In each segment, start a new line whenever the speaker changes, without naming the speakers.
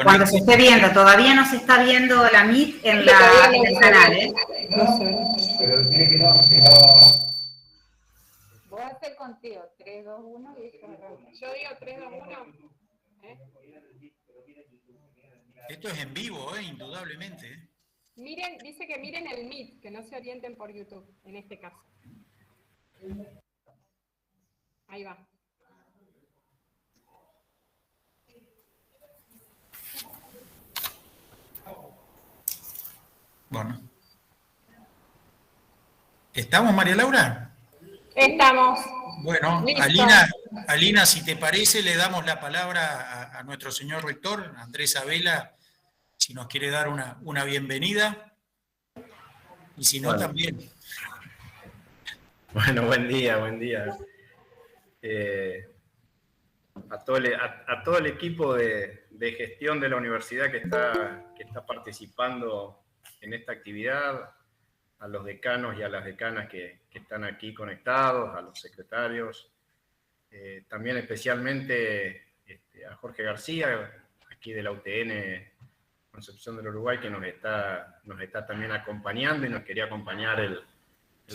Cuando se esté viendo, todavía no se está viendo la Meet en el canal, ¿eh?
No sé.
Pero tiene que no.
Voy a hacer contigo, 3, 2, 1 y esto arranca. Yo digo 3, 2, 1.
Esto es en vivo, indudablemente.
Miren, dice que miren el Meet, que no se orienten por YouTube, en este caso. Ahí va.
Bueno. ¿Estamos, María Laura?
Estamos.
Bueno,
Listo.
Alina, si te parece, le damos la palabra a nuestro señor rector, Andrés Abela, si nos quiere dar una bienvenida. Y si no, también.
Bueno, buen día. A todo el equipo de gestión de la universidad que está participando en esta actividad, a los decanos y a las decanas que están aquí conectados, a los secretarios, también especialmente a Jorge García, aquí de la UTN Concepción del Uruguay, que nos está también acompañando y nos quería acompañar el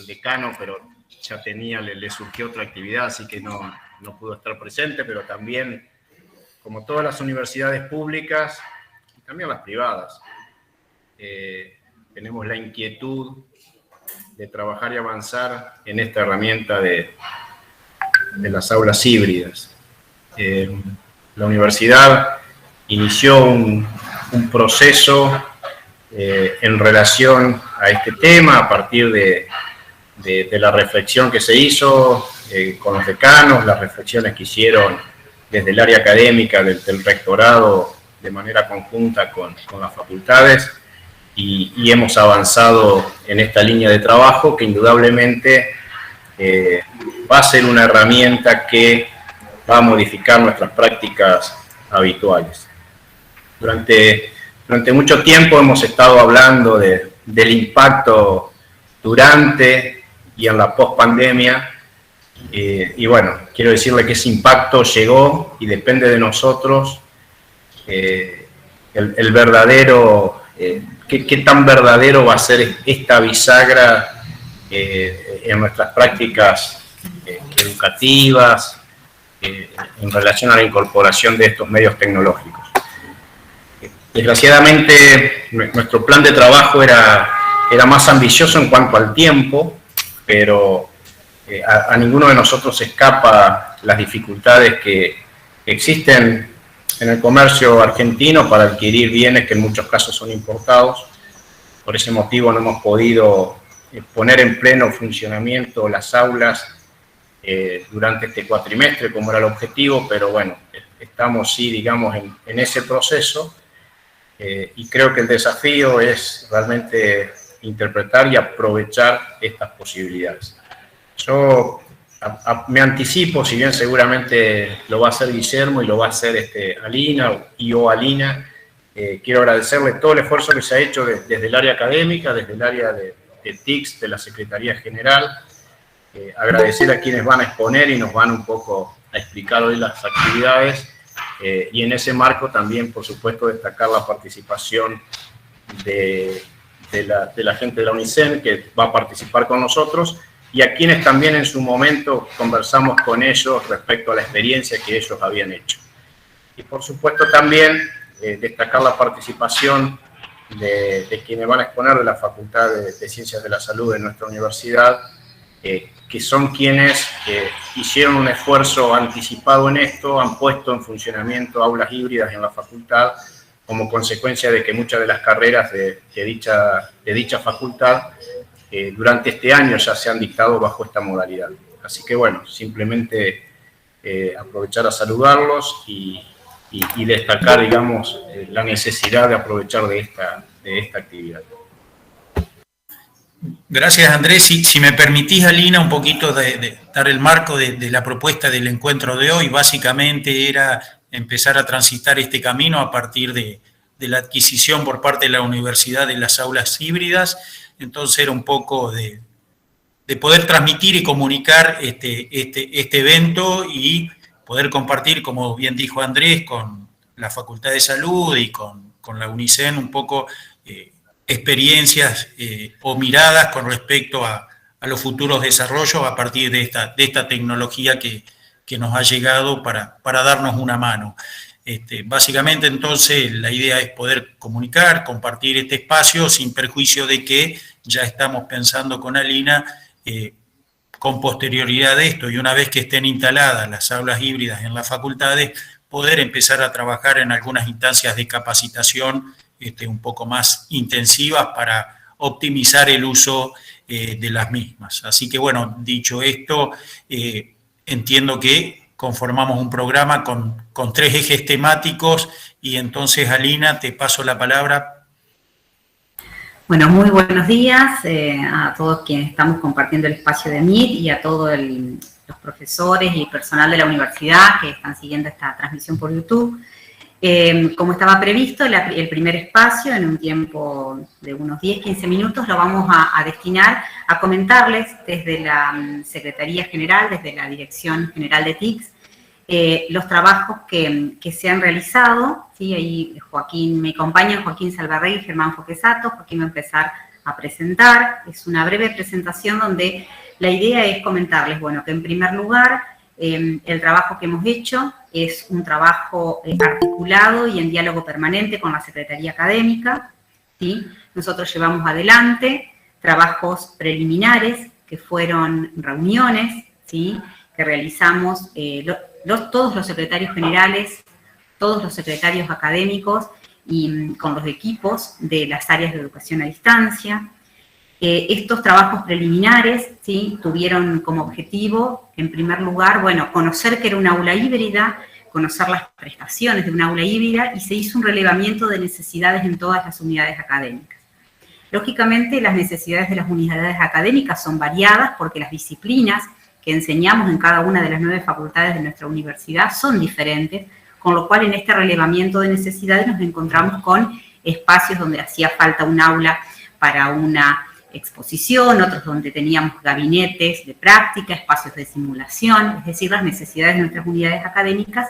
decano, pero ya le surgió otra actividad, así que no pudo estar presente, pero también, como todas las universidades públicas, y también las privadas, tenemos la inquietud trabajar y avanzar en esta herramienta de las aulas híbridas. La universidad inició un proceso en relación a este tema a partir de la reflexión que se hizo con los decanos, las reflexiones que hicieron desde el área académica del rectorado de manera conjunta con las facultades, y hemos avanzado en esta línea de trabajo que indudablemente va a ser una herramienta que va a modificar nuestras prácticas habituales. Durante mucho tiempo hemos estado hablando del impacto durante y en la pospandemia, y bueno, quiero decirle que ese impacto llegó y depende de nosotros el verdadero, qué tan verdadero va a ser esta bisagra en nuestras prácticas educativas en relación a la incorporación de estos medios tecnológicos. Desgraciadamente, nuestro plan de trabajo era más ambicioso en cuanto al tiempo, pero a ninguno de nosotros escapa las dificultades que existen en el comercio argentino para adquirir bienes que en muchos casos son importados. Por ese motivo no hemos podido poner en pleno funcionamiento las aulas durante este cuatrimestre, como era el objetivo, pero bueno, estamos sí, digamos, en ese proceso, y creo que el desafío es realmente interpretar y aprovechar estas posibilidades. Yo me anticipo, si bien seguramente lo va a hacer Guillermo y lo va a hacer Alina o Alina, quiero agradecerle todo el esfuerzo que se ha hecho desde el área académica, desde el área de TICS, de la Secretaría General, agradecer a quienes van a exponer y nos van un poco a explicar hoy las actividades, y en ese marco también, por supuesto, destacar la participación de la gente de la UNICEN que va a participar con nosotros, y a quienes también en su momento conversamos con ellos respecto a la experiencia que ellos habían hecho. Y por supuesto también destacar la participación de quienes van a exponer de la Facultad de Ciencias de la Salud de nuestra universidad, que son quienes hicieron un esfuerzo anticipado en esto, han puesto en funcionamiento aulas híbridas en la facultad, como consecuencia de que muchas de las carreras de dicha facultad durante este año ya se han dictado bajo esta modalidad. Así que bueno, simplemente aprovechar a saludarlos y destacar, digamos, la necesidad de aprovechar de esta actividad.
Gracias, Andrés. Si me permitís, Alina, un poquito de dar el marco de la propuesta del encuentro de hoy, básicamente era empezar a transitar este camino a partir de la adquisición por parte de la universidad de las aulas híbridas. Entonces era un poco de poder transmitir y comunicar este evento y poder compartir, como bien dijo Andrés, con la Facultad de Salud y con la UNICEN un poco experiencias o miradas con respecto a los futuros desarrollos a partir de esta tecnología que nos ha llegado para darnos una mano. Básicamente, entonces, la idea es poder comunicar, compartir este espacio sin perjuicio de que ya estamos pensando con Alina con posterioridad de esto, y una vez que estén instaladas las aulas híbridas en las facultades, poder empezar a trabajar en algunas instancias de capacitación un poco más intensivas para optimizar el uso de las mismas. Así que, bueno, dicho esto, entiendo que conformamos un programa con 3 ejes temáticos, y entonces, Alina, te paso la palabra.
Bueno, muy buenos días a todos quienes estamos compartiendo el espacio de Meet y a todos los profesores y personal de la universidad que están siguiendo esta transmisión por YouTube. Como estaba previsto, el primer espacio, en un tiempo de unos 10-15 minutos, lo vamos a destinar a comentarles desde la Secretaría General, desde la Dirección General de TICS, los trabajos que se han realizado. ¿Sí? Ahí me acompañan Joaquín Salvarrey y Germán Foquesato. Joaquín va a empezar a presentar. Es una breve presentación donde la idea es comentarles, bueno, que en primer lugar, el trabajo que hemos hecho es un trabajo articulado y en diálogo permanente con la Secretaría Académica, ¿sí? Nosotros llevamos adelante trabajos preliminares, que fueron reuniones, ¿sí?, que realizamos todos los secretarios generales, todos los secretarios académicos y con los equipos de las áreas de educación a distancia. Estos trabajos preliminares, ¿sí?, tuvieron como objetivo, en primer lugar, bueno, conocer qué era un aula híbrida, conocer las prestaciones de un aula híbrida, y se hizo un relevamiento de necesidades en todas las unidades académicas. Lógicamente, las necesidades de las unidades académicas son variadas porque las disciplinas que enseñamos en cada una de las 9 facultades de nuestra universidad son diferentes, con lo cual en este relevamiento de necesidades nos encontramos con espacios donde hacía falta un aula para una exposición, otros donde teníamos gabinetes de práctica, espacios de simulación, es decir, las necesidades de nuestras unidades académicas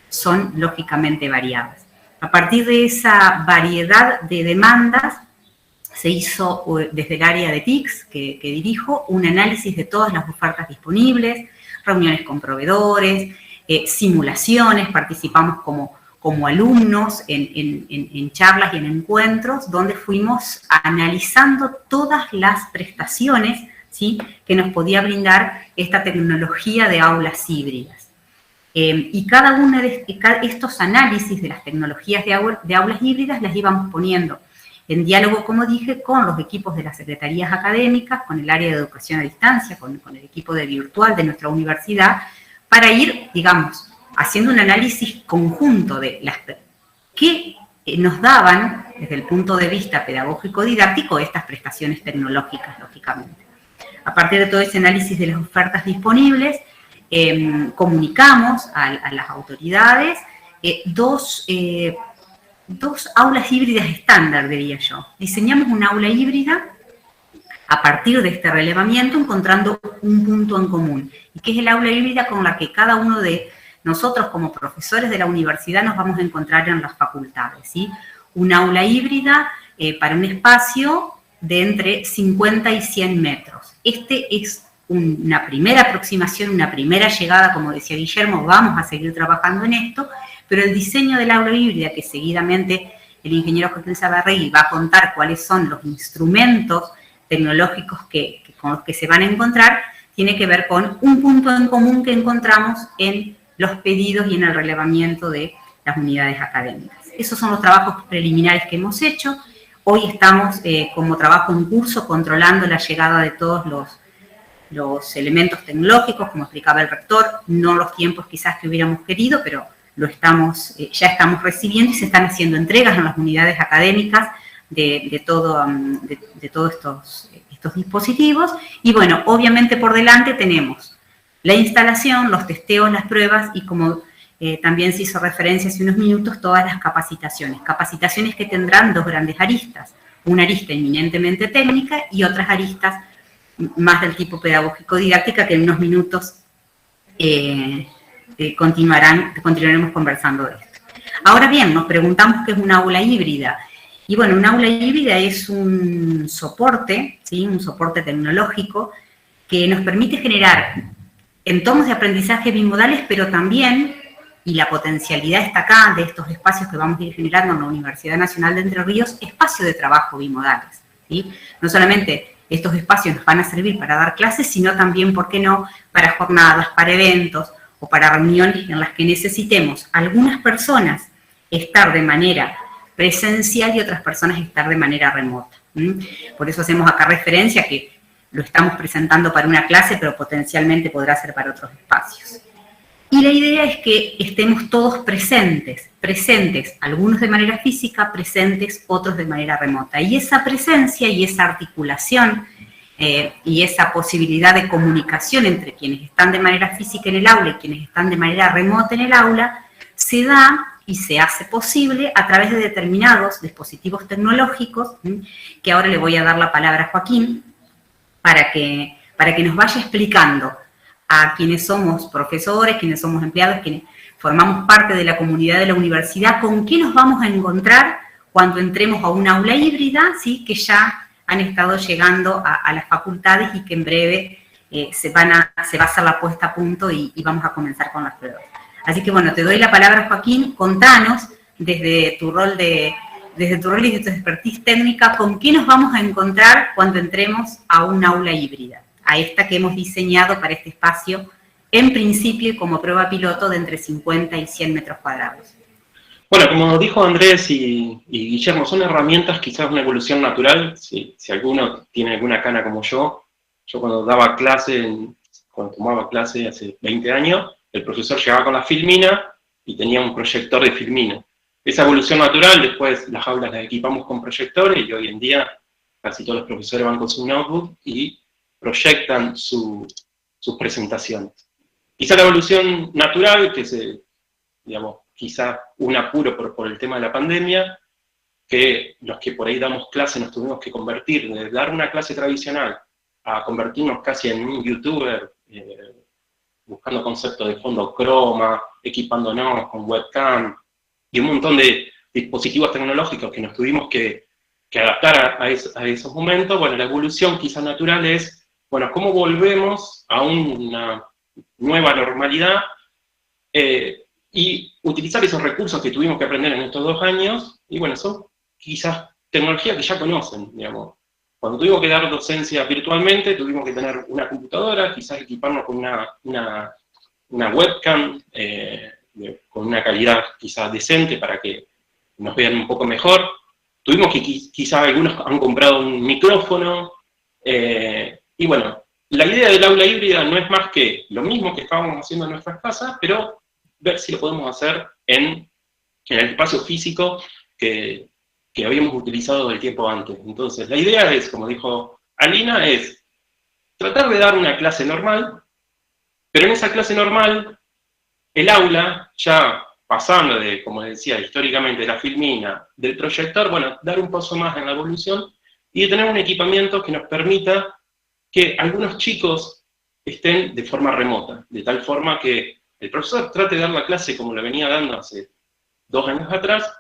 son lógicamente variadas. A partir de esa variedad de demandas, se hizo desde el área de TICS, que dirijo, un análisis de todas las ofertas disponibles, reuniones con proveedores, simulaciones, participamos como alumnos en charlas y en encuentros, donde fuimos analizando todas las prestaciones, ¿sí?, que nos podía brindar esta tecnología de aulas híbridas. Y cada uno de estos análisis de las tecnologías de aulas híbridas las íbamos poniendo en diálogo, como dije, con los equipos de las secretarías académicas, con el área de educación a distancia, con el equipo de virtual de nuestra universidad, para ir, digamos, haciendo un análisis conjunto de qué nos daban, desde el punto de vista pedagógico-didáctico, estas prestaciones tecnológicas, lógicamente. A partir de todo ese análisis de las ofertas disponibles, comunicamos a las autoridades dos aulas híbridas estándar, diría yo. Diseñamos una aula híbrida a partir de este relevamiento, encontrando un punto en común, y que es el aula híbrida con la que cada uno de nosotros como profesores de la universidad nos vamos a encontrar en las facultades, ¿sí? Un aula híbrida para un espacio de entre 50 y 100 metros. Este es una primera aproximación, una primera llegada, como decía Guillermo, vamos a seguir trabajando en esto, pero el diseño del aula híbrida, que seguidamente el ingeniero Joaquín Sabarregui va a contar cuáles son los instrumentos tecnológicos con los que se van a encontrar, tiene que ver con un punto en común que encontramos en los pedidos y en el relevamiento de las unidades académicas. Esos son los trabajos preliminares que hemos hecho. Hoy estamos como trabajo en curso controlando la llegada de todos los elementos tecnológicos, como explicaba el rector, no los tiempos quizás que hubiéramos querido, pero ya estamos recibiendo y se están haciendo entregas en las unidades académicas de todos estos dispositivos. Y bueno, obviamente por delante tenemos la instalación, los testeos, las pruebas y, como también se hizo referencia hace unos minutos, todas las capacitaciones. Capacitaciones que tendrán dos grandes aristas, una arista eminentemente técnica y otras aristas más del tipo pedagógico-didáctica, que en unos minutos continuaremos conversando de esto. Ahora bien, nos preguntamos qué es una aula híbrida. Y bueno, una aula híbrida es un soporte, ¿sí?, un soporte tecnológico que nos permite generar entornos de aprendizaje bimodales, pero también, y la potencialidad está acá, de estos espacios que vamos a ir generando en la Universidad Nacional de Entre Ríos, espacios de trabajo bimodales, ¿sí? No solamente estos espacios nos van a servir para dar clases, sino también, ¿por qué no?, para jornadas, para eventos o para reuniones en las que necesitemos algunas personas estar de manera presencial y otras personas estar de manera remota. Por eso hacemos acá referencia que lo estamos presentando para una clase, pero potencialmente podrá ser para otros espacios. Y la idea es que estemos todos presentes, algunos de manera física, presentes, otros de manera remota. Y esa presencia y esa articulación y esa posibilidad de comunicación entre quienes están de manera física en el aula y quienes están de manera remota en el aula, se da y se hace posible a través de determinados dispositivos tecnológicos, que ahora le voy a dar la palabra a Joaquín, para que nos vaya explicando a quienes somos profesores, quienes somos empleados, quienes formamos parte de la comunidad de la universidad, con qué nos vamos a encontrar cuando entremos a una aula híbrida, ¿sí?, que ya han estado llegando a las facultades y que en breve se va a hacer la puesta a punto y vamos a comenzar con las pruebas. Así que bueno, te doy la palabra, Joaquín. Contanos, desde tu rol de desde tu rol y de tu expertise técnica, ¿con qué nos vamos a encontrar cuando entremos a un aula híbrida? A esta que hemos diseñado para este espacio, en principio como prueba piloto de entre 50 y 100 metros cuadrados.
Bueno, como dijo Andrés y Guillermo, son herramientas, quizás una evolución natural. Si alguno tiene alguna cana como yo cuando daba clase, cuando tomaba clase hace 20 años, el profesor llegaba con la filmina y tenía un proyector de filmina. Esa evolución natural, después las aulas las equipamos con proyectores y hoy en día casi todos los profesores van con su notebook y proyectan sus presentaciones. Quizá la evolución natural, que quizá un apuro por el tema de la pandemia, que los que por ahí damos clase nos tuvimos que convertir, de dar una clase tradicional a convertirnos casi en un youtuber, buscando conceptos de fondo croma, equipándonos con webcam, y un montón de dispositivos tecnológicos que nos tuvimos que adaptar a esos momentos. Bueno, la evolución quizá natural es, bueno, ¿cómo volvemos a una nueva normalidad? Y utilizar esos recursos que tuvimos que aprender en estos 2 años, y bueno, son quizás tecnologías que ya conocen, digamos. Cuando tuvimos que dar docencia virtualmente, tuvimos que tener una computadora, quizás equiparnos con una webcam, con una calidad quizás decente para que nos vean un poco mejor. Tuvimos que, quizás algunos han comprado un micrófono, y bueno, la idea del aula híbrida no es más que lo mismo que estábamos haciendo en nuestras casas, pero ver si lo podemos hacer en el espacio físico que habíamos utilizado del tiempo antes. Entonces, la idea es, como dijo Alina, es tratar de dar una clase normal, pero en esa clase normal, el aula, ya pasando de, como decía, históricamente, de la filmina, del proyector, bueno, dar un paso más en la evolución y de tener un equipamiento que nos permita que algunos chicos estén de forma remota, de tal forma que el profesor trate de dar la clase como la venía dando hace 2 años atrás,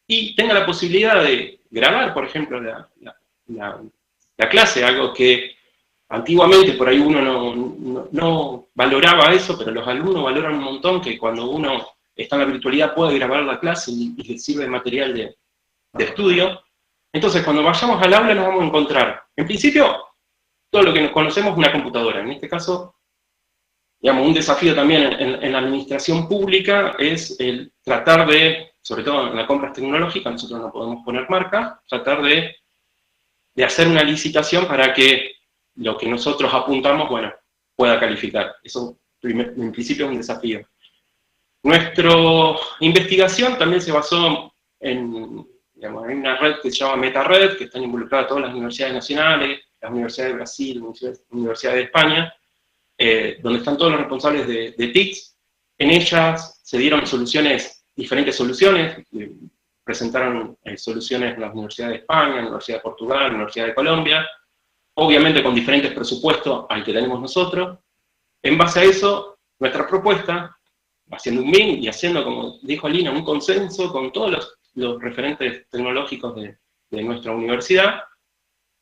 y tenga la posibilidad de grabar, por ejemplo, la clase, algo que antiguamente por ahí uno no valoraba eso, pero los alumnos valoran un montón que cuando uno está en la virtualidad puede grabar la clase y les sirve de material de estudio. Entonces, cuando vayamos al aula nos vamos a encontrar, en principio, todo lo que nos conocemos es una computadora. En este caso, digamos, un desafío también en la administración pública es el tratar de, sobre todo en las compras tecnológicas, nosotros no podemos poner marca, tratar de hacer una licitación para que lo que nosotros apuntamos, bueno, pueda calificar. Eso en principio es un desafío. Nuestra investigación también se basó en una red que se llama MetaRed, que están involucradas todas las universidades nacionales, las universidades de Brasil, universidades de España, donde están todos los responsables de TICS. En ellas se dieron diferentes soluciones, presentaron soluciones en la Universidad de España, en la Universidad de Portugal, en la Universidad de Colombia, obviamente con diferentes presupuestos al que tenemos nosotros. En base a eso, nuestra propuesta, haciendo un MIN y haciendo, como dijo Alina, un consenso con todos los referentes tecnológicos de nuestra universidad,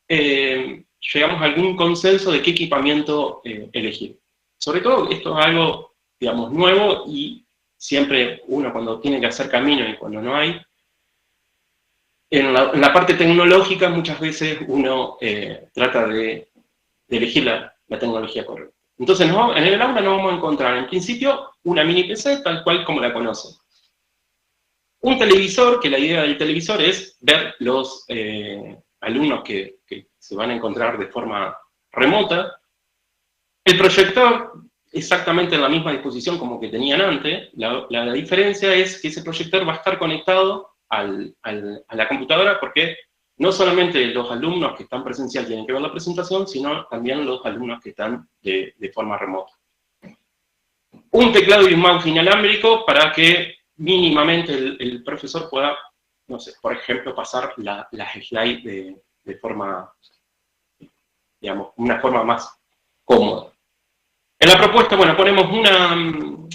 llegamos a algún consenso de qué equipamiento elegir. Sobre todo, esto es algo, digamos, nuevo, y siempre uno cuando tiene que hacer camino y cuando no hay, en la parte tecnológica muchas veces uno trata de elegir la tecnología correcta. Entonces en el aula nos vamos a encontrar en principio una mini PC tal cual como la conocen. Un televisor, que la idea del televisor es ver los alumnos que se van a encontrar de forma remota. El proyector, exactamente en la misma disposición como que tenían antes. La diferencia es que ese proyector va a estar conectado a la computadora, porque no solamente los alumnos que están presencial tienen que ver la presentación, sino también los alumnos que están de forma remota. Un teclado y un mouse inalámbrico para que mínimamente el profesor pueda, no sé, por ejemplo, pasar las slides de forma, digamos, una forma más cómoda. En la propuesta, bueno, ponemos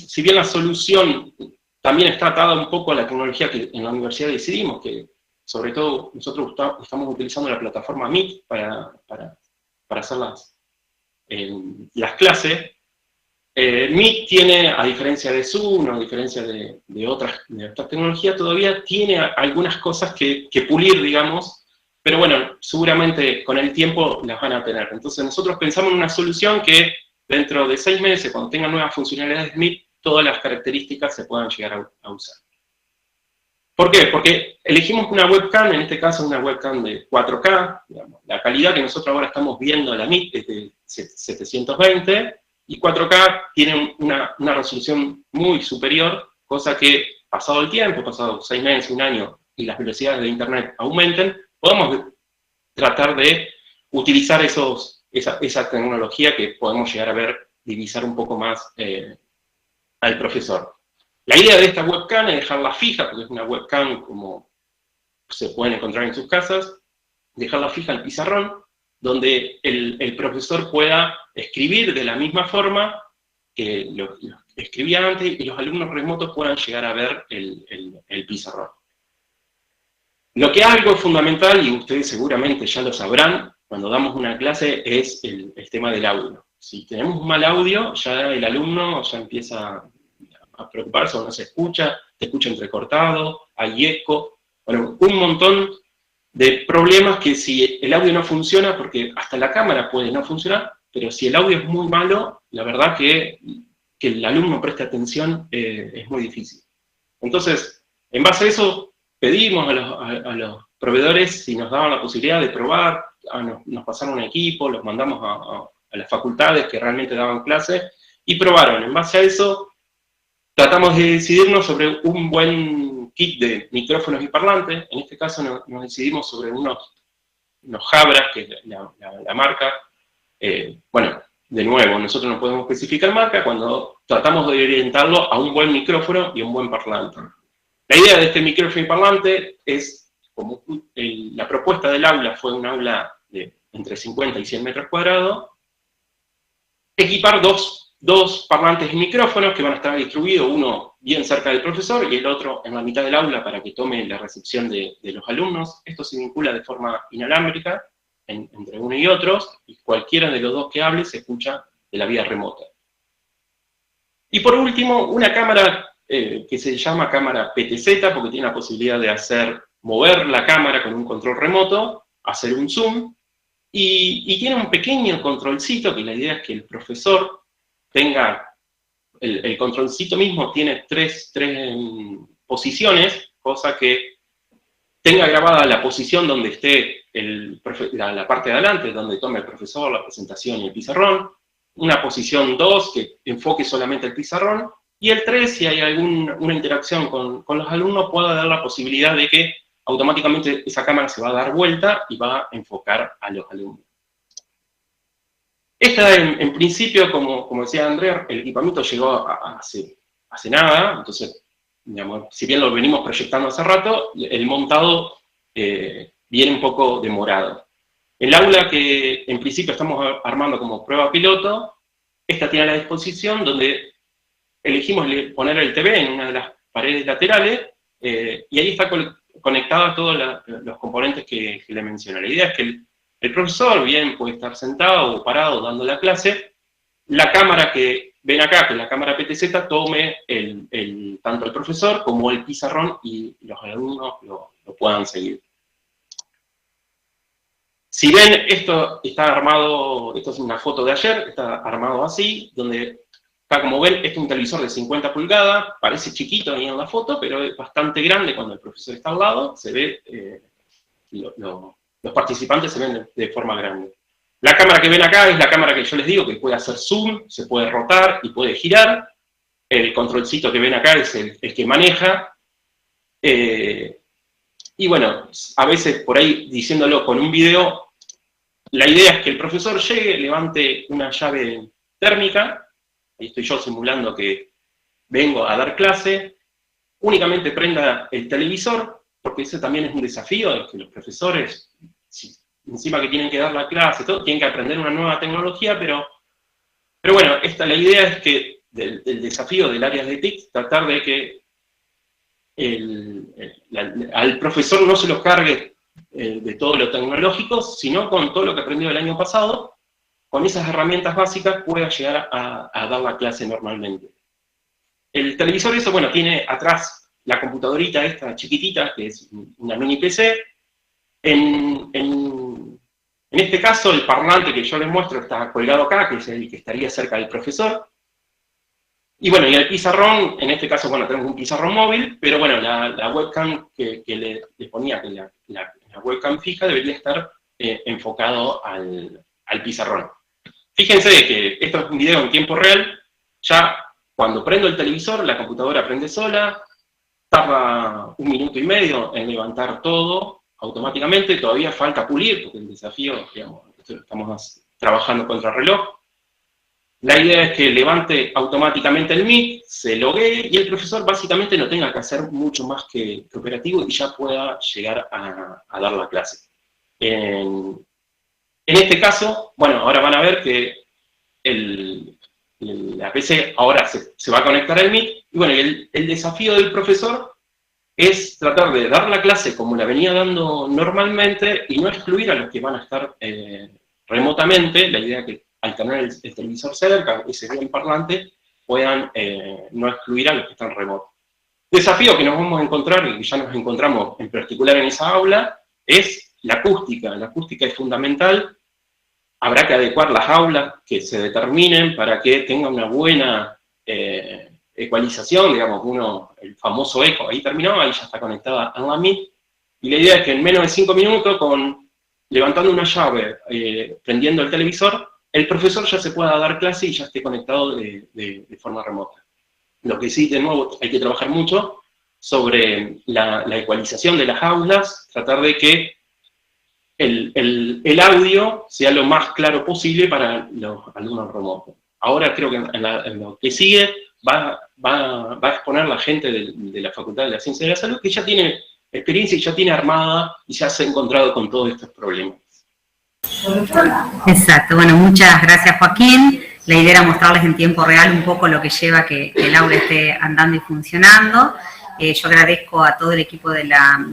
si bien la solución también está atada un poco a la tecnología que en la universidad decidimos, que sobre todo nosotros estamos utilizando la plataforma Meet para hacer las clases. Meet tiene, a diferencia de Zoom, a diferencia de otras tecnologías, todavía tiene algunas cosas que pulir, digamos, pero bueno, seguramente con el tiempo las van a tener. Entonces nosotros pensamos en una solución que dentro de 6 meses, cuando tengan nuevas funcionalidades de Meet, todas las características se puedan llegar a usar. ¿Por qué? Porque elegimos una webcam, en este caso una webcam de 4K, digamos, la calidad que nosotros ahora estamos viendo en la Meet es de 720, y 4K tiene una resolución muy superior, cosa que pasado el tiempo, pasado 6 meses, 1 año, y las velocidades de Internet aumenten, podemos tratar de utilizar esa tecnología que podemos llegar a ver, divisar un poco más al profesor. La idea de esta webcam es dejarla fija, porque es una webcam como se pueden encontrar en sus casas, dejarla fija al pizarrón, donde el profesor pueda escribir de la misma forma que lo escribía antes, y los alumnos remotos puedan llegar a ver el pizarrón. Lo que es algo fundamental, y ustedes seguramente ya lo sabrán, cuando damos una clase, es el tema del audio. Si tenemos un mal audio, ya el alumno ya empieza a preocuparse, o no se escucha, te escucha entrecortado, hay eco, bueno, un montón de problemas que si el audio no funciona, porque hasta la cámara puede no funcionar, pero si el audio es muy malo, la verdad que el alumno preste atención es muy difícil. Entonces, en base a eso, pedimos a los proveedores si nos daban la posibilidad de probar, nos pasaron un equipo, los mandamos a las facultades que realmente daban clases, y probaron. En base a eso, tratamos de decidirnos sobre un buen kit de micrófonos y parlantes. En este caso nos decidimos sobre unos Jabra, que es la marca. Bueno, de nuevo, nosotros no podemos especificar marca cuando tratamos de orientarlo a un buen micrófono y un buen parlante. La idea de este micrófono y parlante es, como la propuesta del aula fue un aula de entre 50 y 100 metros cuadrados, equipar dos parlantes y micrófonos que van a estar distribuidos, uno bien cerca del profesor y el otro en la mitad del aula para que tome la recepción de los alumnos. Esto se vincula de forma inalámbrica entre uno y otros, y cualquiera de los dos que hable se escucha de la vía remota. Y por último, una cámara que se llama cámara PTZ, porque tiene la posibilidad de mover la cámara con un control remoto, hacer un zoom, y tiene un pequeño controlcito, que la idea es que el profesor tenga, el controlcito mismo tiene tres posiciones, cosa que tenga grabada la posición donde esté la parte de adelante, donde tome el profesor la presentación y el pizarrón, una posición 2 que enfoque solamente el pizarrón, y el 3, si hay alguna interacción con los alumnos, pueda dar la posibilidad de que automáticamente esa cámara se va a dar vuelta y va a enfocar a los alumnos. Esta, en principio, como decía Andrea, el equipamiento llegó hace nada, entonces, digamos, si bien lo venimos proyectando hace rato, el montado viene un poco demorado. El aula que en principio estamos armando como prueba piloto, esta tiene a la disposición donde elegimos poner el TV en una de las paredes laterales, y ahí está conectado a todos los componentes que le mencioné. La idea es que el profesor bien puede estar sentado o parado dando la clase, la cámara que ven acá, que es la cámara PTZ, tome tanto el profesor como el pizarrón y los alumnos lo puedan seguir. Si ven, esto está armado, esto es una foto de ayer, está armado así, donde acá, como ven, este es un televisor de 50 pulgadas, parece chiquito ahí en la foto, pero es bastante grande cuando el profesor está al lado, se ve, los participantes se ven de forma grande. La cámara que ven acá es la cámara que yo les digo, que puede hacer zoom, se puede rotar y puede girar. El controlcito que ven acá es el que maneja. Y bueno, a veces por ahí, diciéndolo con un video, la idea es que el profesor llegue, levante una llave térmica, ahí estoy yo simulando que vengo a dar clase, únicamente prenda el televisor, porque ese también es un desafío, es que los profesores, encima que tienen que dar la clase, todo, tienen que aprender una nueva tecnología, pero bueno, la idea es que del desafío del área de TIC, tratar de que al profesor no se lo cargue de todo lo tecnológico, sino con todo lo que aprendió el año pasado, con esas herramientas básicas pueda llegar a dar la clase normalmente. El televisor eso, bueno, tiene atrás la computadorita esta chiquitita, que es una mini PC. En este caso, el parlante que yo les muestro está colgado acá, que es el que estaría cerca del profesor. Y bueno, y el pizarrón, en este caso, bueno, tenemos un pizarrón móvil, pero bueno, la webcam que le ponía, que la webcam fija debería estar enfocado al pizarrón. Fíjense que esto es un video en tiempo real, ya cuando prendo el televisor, la computadora prende sola, tarda 1 minuto y medio en levantar todo automáticamente, todavía falta pulir, porque el desafío, digamos, estamos trabajando contra reloj. La idea es que levante automáticamente el Meet, se loguee, y el profesor básicamente no tenga que hacer mucho más que operativo y ya pueda llegar a dar la clase. En este caso, bueno, ahora van a ver que la PC ahora se va a conectar al Meet, y bueno, el desafío del profesor es tratar de dar la clase como la venía dando normalmente y no excluir a los que van a estar remotamente. La idea es que al tener el televisor cerca, ese bien parlante, puedan no excluir a los que están remotos. Desafío que nos vamos a encontrar, y que ya nos encontramos en particular en esa aula, es la acústica. La acústica es fundamental. Habrá que adecuar las aulas que se determinen para que tenga una buena ecualización, digamos, el famoso eco, ahí terminó, ahí ya está conectada a la Meet, y la idea es que en menos de 5 minutos, levantando una llave, prendiendo el televisor, el profesor ya se pueda dar clase y ya esté conectado de forma remota. Lo que sí, de nuevo, hay que trabajar mucho sobre la ecualización de las aulas, tratar de que el audio sea lo más claro posible para los alumnos remotos. Ahora creo que en lo que sigue va a exponer la gente de la Facultad de la Ciencia de la Salud, que ya tiene experiencia y ya tiene armada y ya se ha encontrado con todos estos problemas.
Exacto, bueno, muchas gracias, Joaquín. La idea era mostrarles en tiempo real un poco lo que lleva a que el aula esté andando y funcionando. Yo agradezco a todo el equipo de la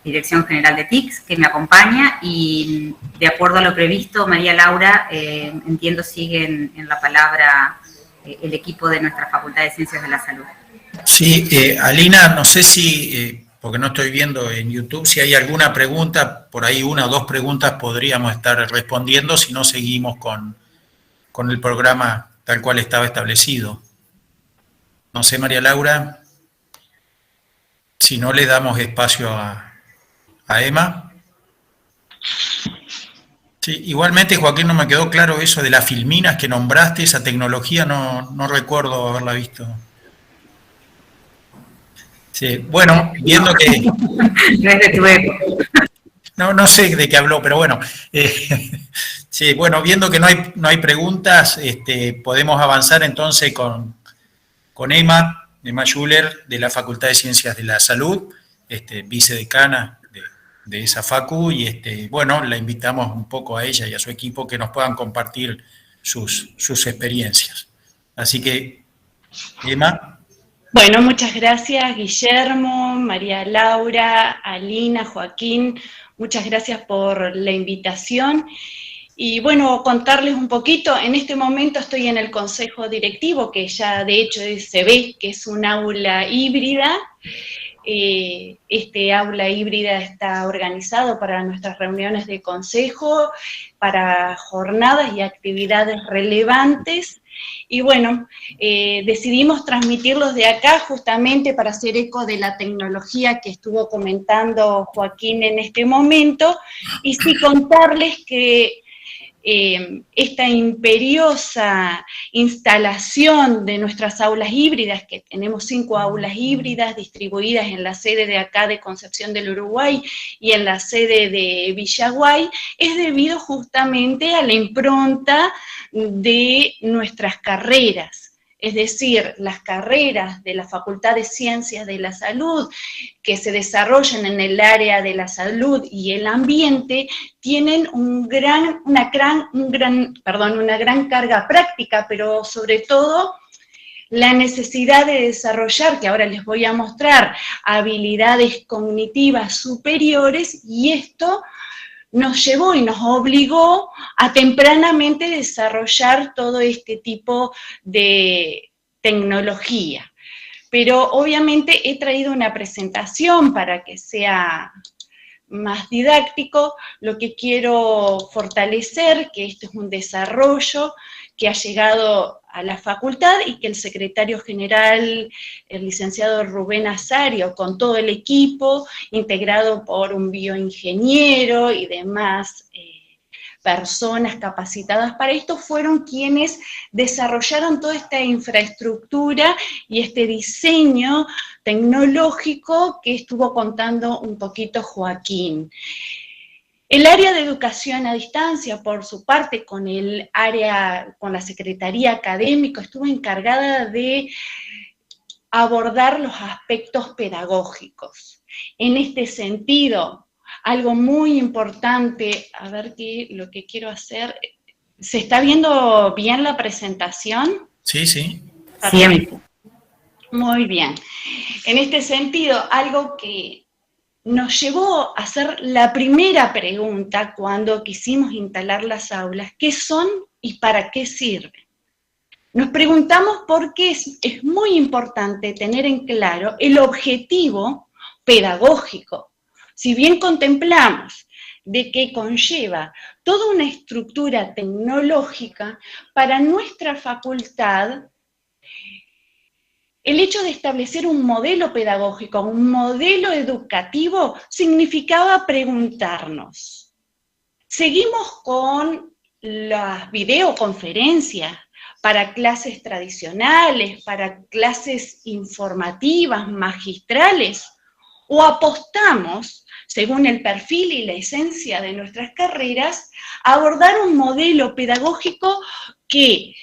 Dirección General de TICS que me acompaña, y de acuerdo a lo previsto, María Laura, entiendo sigue en la palabra el equipo de nuestra Facultad de Ciencias de la Salud.
Sí, Alina, no sé si, porque no estoy viendo en YouTube, si hay alguna pregunta, por ahí 1 o 2 preguntas podríamos estar respondiendo, si no seguimos con el programa tal cual estaba establecido. No sé, María Laura, si no le damos espacio a Emma. Sí, igualmente, Joaquín, no me quedó claro eso de las filminas que nombraste, esa tecnología no recuerdo haberla visto. Sí, bueno, viendo que...
No es de tu época.
No sé de qué habló, pero bueno. Sí, bueno, viendo que no hay preguntas, podemos avanzar entonces con Emma Schuller, de la Facultad de Ciencias de la Salud, vicedecana de esa facu, y bueno, la invitamos un poco a ella y a su equipo que nos puedan compartir sus experiencias. Así que, Emma.
Bueno, muchas gracias, Guillermo, María Laura, Alina, Joaquín, muchas gracias por la invitación. Y bueno, contarles un poquito, en este momento estoy en el consejo directivo, que ya de hecho se ve que es un aula híbrida. Este aula híbrida está organizado para nuestras reuniones de consejo, para jornadas y actividades relevantes, y bueno, decidimos transmitirlos de acá justamente para hacer eco de la tecnología que estuvo comentando Joaquín en este momento, y sí contarles que esta imperiosa instalación de nuestras aulas híbridas, que tenemos 5 aulas híbridas distribuidas en la sede de acá de Concepción del Uruguay y en la sede de Villaguay, es debido justamente a la impronta de nuestras carreras. Es decir, las carreras de la Facultad de Ciencias de la Salud que se desarrollan en el área de la salud y el ambiente tienen una gran carga práctica, pero sobre todo la necesidad de desarrollar, que ahora les voy a mostrar, habilidades cognitivas superiores, y esto nos llevó y nos obligó a tempranamente desarrollar todo este tipo de tecnología. Pero obviamente he traído una presentación para que sea más didáctico. Lo que quiero fortalecer, que esto es un desarrollo que ha llegado a la facultad y que el secretario general, el licenciado Rubén Azario, con todo el equipo, integrado por un bioingeniero y demás personas capacitadas para esto, fueron quienes desarrollaron toda esta infraestructura y este diseño tecnológico que estuvo contando un poquito Joaquín. El área de educación a distancia, por su parte, con la Secretaría Académica, estuvo encargada de abordar los aspectos pedagógicos. En este sentido, algo muy importante, a ver lo que quiero hacer, ¿se está viendo bien la presentación?
Sí, sí.
Siempre.
Muy bien. En este sentido, algo que nos llevó a hacer la primera pregunta cuando quisimos instalar las aulas: ¿qué son y para qué sirven? Nos preguntamos porque es muy importante tener en claro el objetivo pedagógico. Si bien contemplamos de que conlleva toda una estructura tecnológica, para nuestra facultad, el hecho de establecer un modelo pedagógico, un modelo educativo, significaba preguntarnos: ¿seguimos con las videoconferencias para clases tradicionales, para clases informativas, magistrales? ¿O apostamos, según el perfil y la esencia de nuestras carreras, a abordar un modelo pedagógico que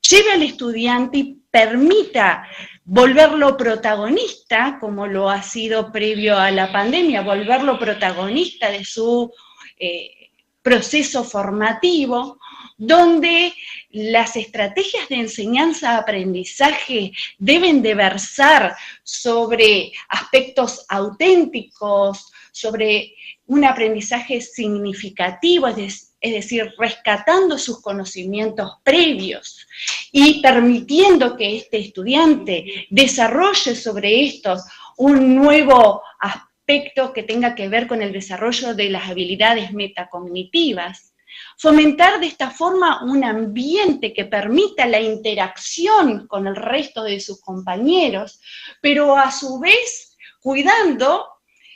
lleve al estudiante y permita volverlo protagonista, como lo ha sido previo a la pandemia, volverlo protagonista de su proceso formativo, donde las estrategias de enseñanza-aprendizaje deben de versar sobre aspectos auténticos, sobre un aprendizaje significativo, es decir, rescatando sus conocimientos previos y permitiendo que este estudiante desarrolle sobre estos un nuevo aspecto que tenga que ver con el desarrollo de las habilidades metacognitivas. Fomentar de esta forma un ambiente que permita la interacción con el resto de sus compañeros, pero a su vez cuidando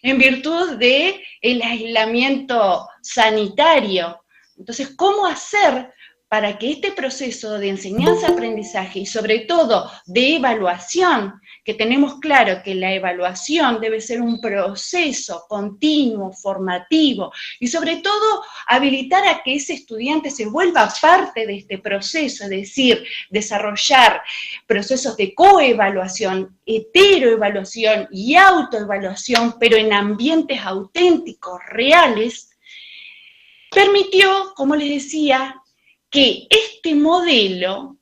en virtud del aislamiento sanitario. Entonces, ¿cómo hacer para que este proceso de enseñanza-aprendizaje y sobre todo de evaluación, que tenemos claro que la evaluación debe ser un proceso continuo, formativo, y sobre todo habilitar a que ese estudiante se vuelva parte de este proceso, es decir, desarrollar procesos de coevaluación, heteroevaluación y autoevaluación, pero en ambientes auténticos, reales, permitió, como les decía, que este modelo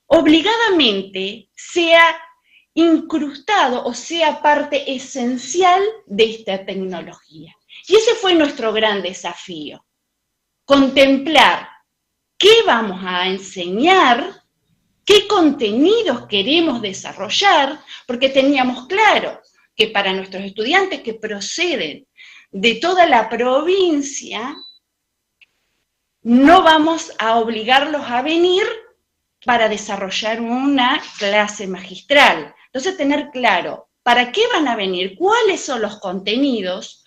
obligadamente sea incrustado o sea parte esencial de esta tecnología. Y ese fue nuestro gran desafío: contemplar qué vamos a enseñar, qué contenidos queremos desarrollar, porque teníamos claro que para nuestros estudiantes que proceden de toda la provincia, no vamos a obligarlos a venir para desarrollar una clase magistral. Entonces, tener claro para qué van a venir, cuáles son los contenidos,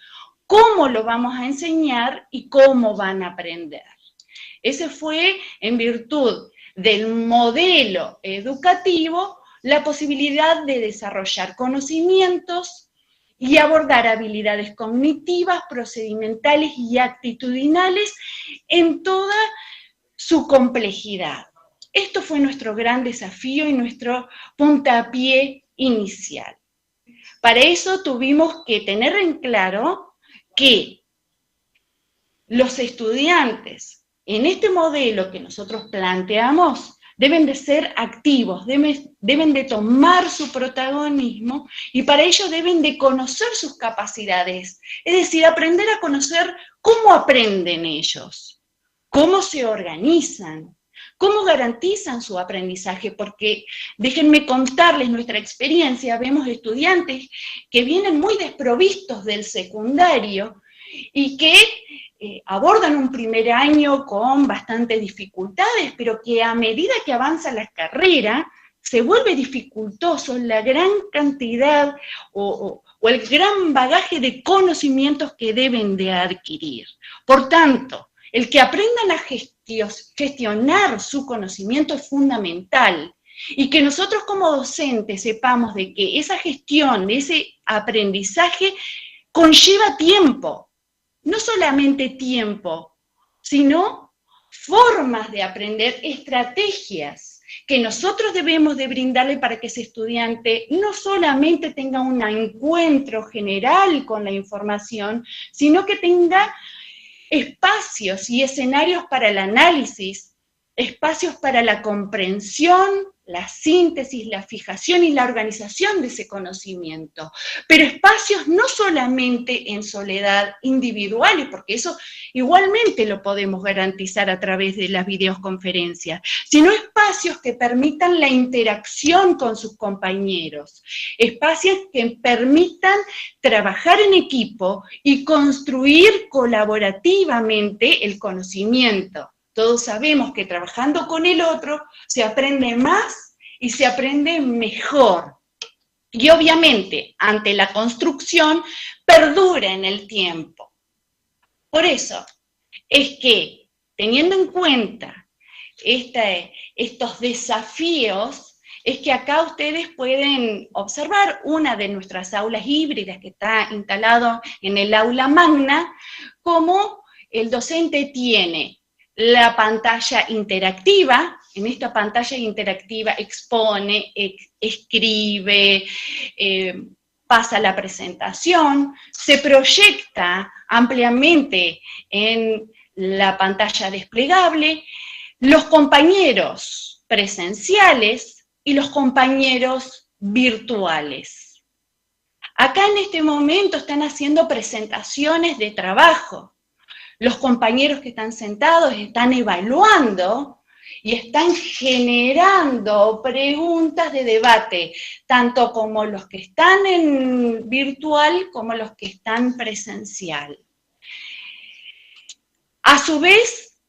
cómo lo vamos a enseñar y cómo van a aprender. Ese fue, en virtud del modelo educativo, la posibilidad de desarrollar conocimientos y abordar habilidades cognitivas, procedimentales y actitudinales en toda su complejidad. Esto fue nuestro gran desafío y nuestro puntapié inicial. Para eso tuvimos que tener en claro que los estudiantes, en este modelo que nosotros planteamos, deben de ser activos, deben de tomar su protagonismo y para ello deben de conocer sus capacidades, es decir, aprender a conocer cómo aprenden ellos, cómo se organizan, cómo garantizan su aprendizaje, porque déjenme contarles nuestra experiencia, vemos estudiantes que vienen muy desprovistos del secundario y que abordan un primer año con bastantes dificultades, pero que a medida que avanza la carrera, se vuelve dificultoso la gran cantidad o el gran bagaje de conocimientos que deben de adquirir. Por tanto, el que aprendan a gestionar su conocimiento es fundamental y que nosotros como docentes sepamos de que esa gestión, de ese aprendizaje conlleva tiempo. No solamente tiempo, sino formas de aprender, estrategias que nosotros debemos de brindarle para que ese estudiante no solamente tenga un encuentro general con la información, sino que tenga espacios y escenarios para el análisis, espacios para la comprensión, la síntesis, la fijación y la organización de ese conocimiento, pero espacios no solamente en soledad individuales, porque eso igualmente lo podemos garantizar a través de las videoconferencias, sino espacios que permitan la interacción con sus compañeros, espacios que permitan trabajar en equipo y construir colaborativamente el conocimiento. Todos sabemos que trabajando con el otro se aprende más y se aprende mejor. Y obviamente, ante la construcción, perdura en el tiempo. Por eso es que, teniendo en cuenta estos desafíos, es que acá ustedes pueden observar una de nuestras aulas híbridas que está instalado en el aula magna, como el docente tiene la pantalla interactiva. En esta pantalla interactiva expone, escribe, pasa la presentación, se proyecta ampliamente en la pantalla desplegable los compañeros presenciales y los compañeros virtuales. Acá en este momento están haciendo presentaciones de trabajo. Los compañeros que están sentados están evaluando y están generando preguntas de debate, tanto como los que están en virtual como los que están presencial. A su vez,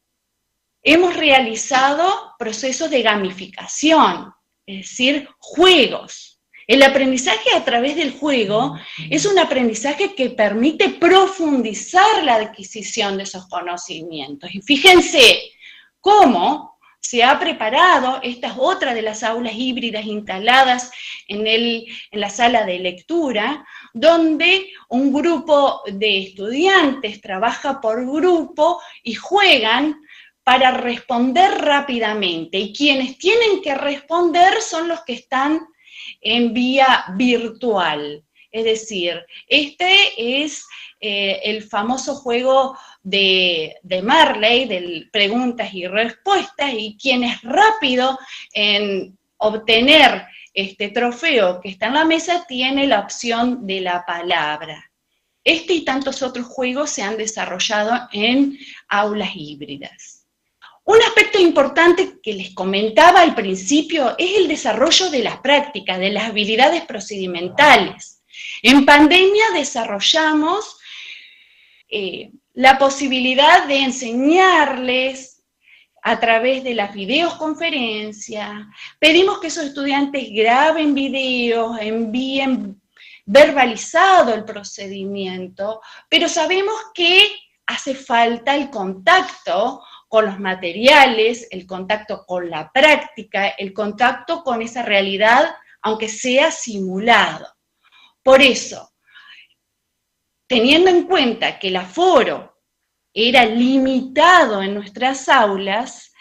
hemos realizado procesos de gamificación, es decir, juegos. El aprendizaje a través del juego es un aprendizaje que permite profundizar la adquisición de esos conocimientos. Y fíjense cómo se ha preparado, esta es otra de las aulas híbridas instaladas en la sala de lectura, donde un grupo de estudiantes trabaja por grupo y juegan para responder rápidamente. Y quienes tienen que responder son los que están en vía virtual. Es decir, este es el famoso juego de Marley, de preguntas y respuestas, y quien es rápido en obtener este trofeo que está en la mesa tiene la opción de la palabra. Este y tantos otros juegos se han desarrollado en aulas híbridas. Un aspecto importante que les comentaba al principio es el desarrollo de las prácticas, de las habilidades procedimentales. En pandemia desarrollamos la posibilidad de enseñarles a través de las videoconferencias. Pedimos que esos estudiantes graben videos, envíen verbalizado el procedimiento, pero sabemos que hace falta el contacto con los materiales, el contacto con la práctica, el contacto con esa realidad, aunque sea simulado. Por eso, teniendo en cuenta que el aforo era limitado en nuestras aulas,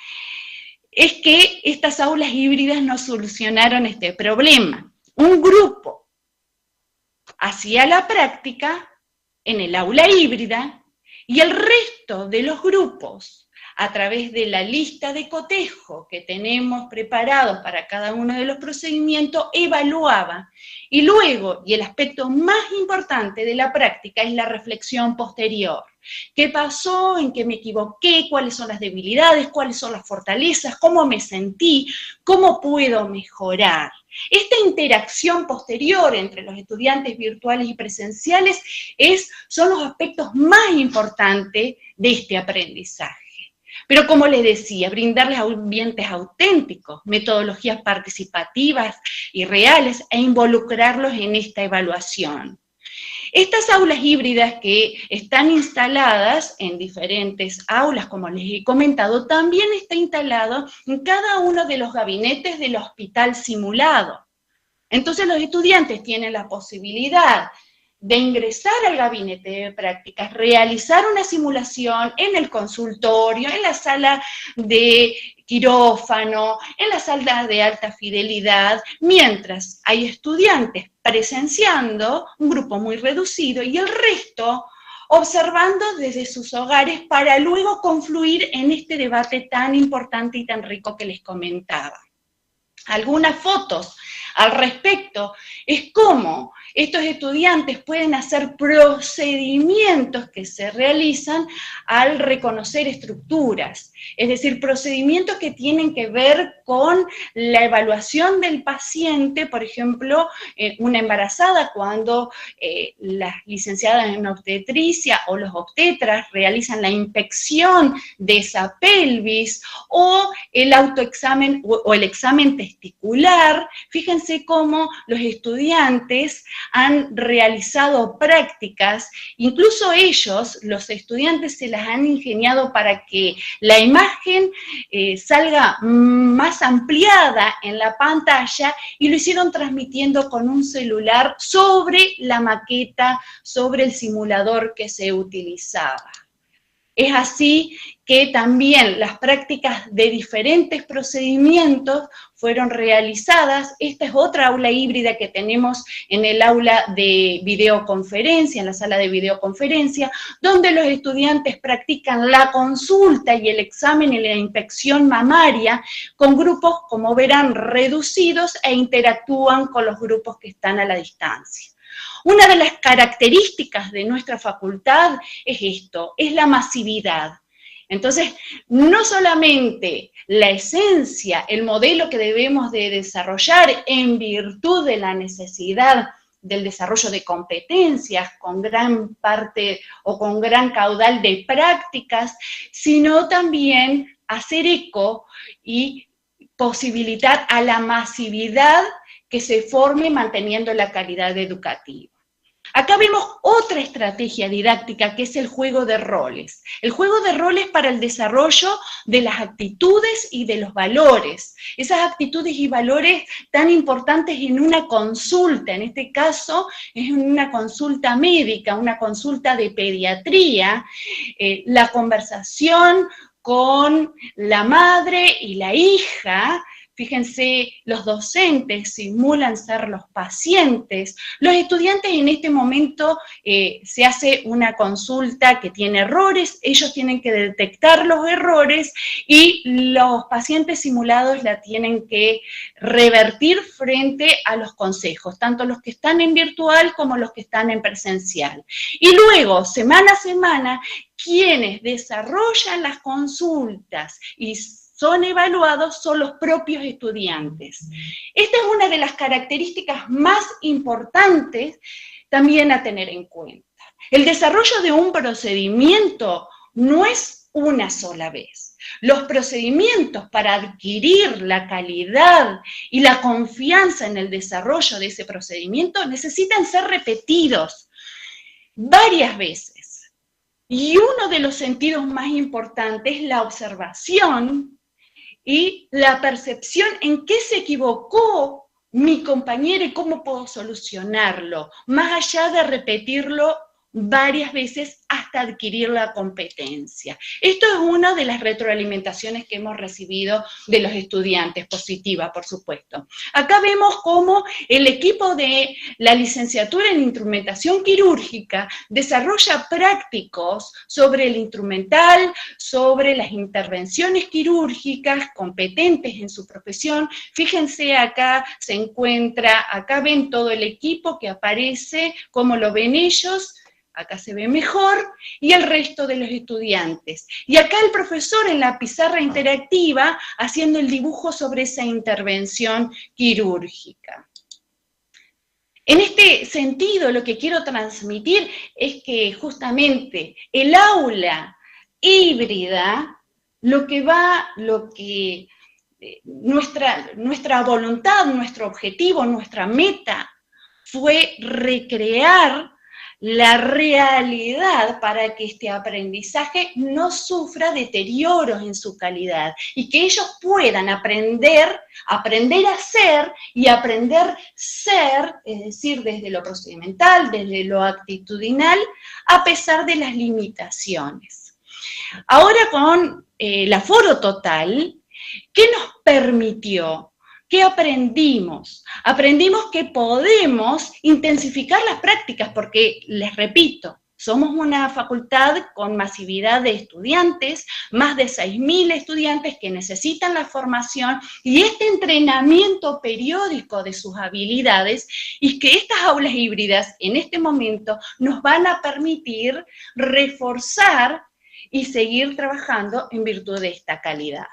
es que estas aulas híbridas nos solucionaron este problema. Un grupo hacía la práctica en el aula híbrida y el resto de los grupos a través de la lista de cotejo que tenemos preparados para cada uno de los procedimientos, evaluaba. Y luego, y el aspecto más importante de la práctica, es la reflexión posterior. ¿Qué pasó? ¿En qué me equivoqué? ¿Cuáles son las debilidades? ¿Cuáles son las fortalezas? ¿Cómo me sentí? ¿Cómo puedo mejorar? Esta interacción posterior entre los estudiantes virtuales y presenciales son los aspectos más importantes de este aprendizaje. Pero como les decía, brindarles ambientes auténticos, metodologías participativas y reales e involucrarlos en esta evaluación. Estas aulas híbridas que están instaladas en diferentes aulas, como les he comentado, también está instalado en cada uno de los gabinetes del hospital simulado. Entonces los estudiantes tienen la posibilidad de ingresar al gabinete de prácticas, realizar una simulación en el consultorio, en la sala de quirófano, en la sala de alta fidelidad, mientras hay estudiantes presenciando, un grupo muy reducido, y el resto observando desde sus hogares para luego confluir en este debate tan importante y tan rico que les comentaba. Algunas fotos al respecto es cómo estos estudiantes pueden hacer procedimientos que se realizan al reconocer estructuras, es decir, procedimientos que tienen que ver con la evaluación del paciente, por ejemplo, una embarazada cuando las licenciadas en obstetricia o los obstetras realizan la inspección de esa pelvis, o el autoexamen o el examen testicular. Fíjense cómo los estudiantes han realizado prácticas, incluso ellos, los estudiantes, se las han ingeniado para que la imagen salga más ampliada en la pantalla, y lo hicieron transmitiendo con un celular sobre la maqueta, sobre el simulador que se utilizaba. Es así que también las prácticas de diferentes procedimientos fueron realizadas. Esta es otra aula híbrida que tenemos en el aula de videoconferencia, en la sala de videoconferencia, donde los estudiantes practican la consulta y el examen y la inspección mamaria con grupos, como verán, reducidos, e interactúan con los grupos que están a la distancia. Una de las características de nuestra facultad es esto, es la masividad. Entonces, no solamente la esencia, el modelo que debemos de desarrollar en virtud de la necesidad del desarrollo de competencias con gran parte o con gran caudal de prácticas, sino también hacer eco y posibilitar a la masividad que se forme manteniendo la calidad educativa. Acá vemos otra estrategia didáctica, que es el juego de roles. El juego de roles para el desarrollo de las actitudes y de los valores. Esas actitudes y valores tan importantes en una consulta, en este caso es una consulta médica, una consulta de pediatría, la conversación con la madre y la hija. Fíjense, los docentes simulan ser los pacientes. Los estudiantes en este momento se hace una consulta que tiene errores, ellos tienen que detectar los errores y los pacientes simulados la tienen que revertir frente a los consejos, tanto los que están en virtual como los que están en presencial. Y luego, semana a semana, quienes desarrollan las consultas y son evaluados son los propios estudiantes. Esta es una de las características más importantes también a tener en cuenta. El desarrollo de un procedimiento no es una sola vez. Los procedimientos para adquirir la calidad y la confianza en el desarrollo de ese procedimiento necesitan ser repetidos varias veces. Y uno de los sentidos más importantes es la observación y la percepción en qué se equivocó mi compañero y cómo puedo solucionarlo, más allá de repetirlo varias veces hasta adquirir la competencia. Esto es una de las retroalimentaciones que hemos recibido de los estudiantes, positiva, por supuesto. Acá vemos cómo el equipo de la licenciatura en instrumentación quirúrgica desarrolla prácticos sobre el instrumental, sobre las intervenciones quirúrgicas, competentes en su profesión. Fíjense, acá se encuentra, acá ven todo el equipo que aparece, cómo lo ven ellos. Acá se ve mejor, y el resto de los estudiantes. Y acá el profesor en la pizarra interactiva haciendo el dibujo sobre esa intervención quirúrgica. En este sentido, lo que quiero transmitir es que justamente el aula híbrida, nuestra voluntad, nuestro objetivo, nuestra meta fue recrear la realidad para que este aprendizaje no sufra deterioros en su calidad y que ellos puedan aprender a ser y aprender ser, es decir, desde lo procedimental, desde lo actitudinal, a pesar de las limitaciones. Ahora con el aforo total, ¿qué nos permitió? ¿Qué aprendimos? Aprendimos que podemos intensificar las prácticas porque, les repito, somos una facultad con masividad de estudiantes, más de 6.000 estudiantes que necesitan la formación y este entrenamiento periódico de sus habilidades, y que estas aulas híbridas en este momento nos van a permitir reforzar y seguir trabajando en virtud de esta calidad.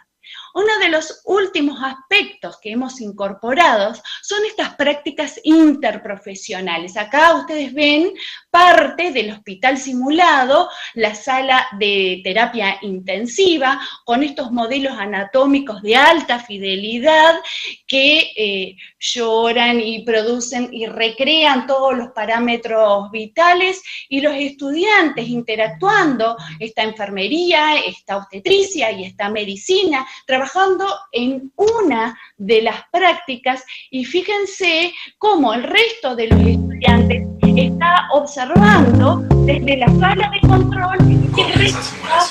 Uno de los últimos aspectos que hemos incorporado son estas prácticas interprofesionales. Acá ustedes ven parte del hospital simulado, la sala de terapia intensiva, con estos modelos anatómicos de alta fidelidad que lloran y producen y recrean todos los parámetros vitales, y los estudiantes interactuando, esta enfermería, esta obstetricia y esta medicina, trabajando en una de las prácticas, y fíjense cómo el resto de los estudiantes está observando desde la sala de control y el resto está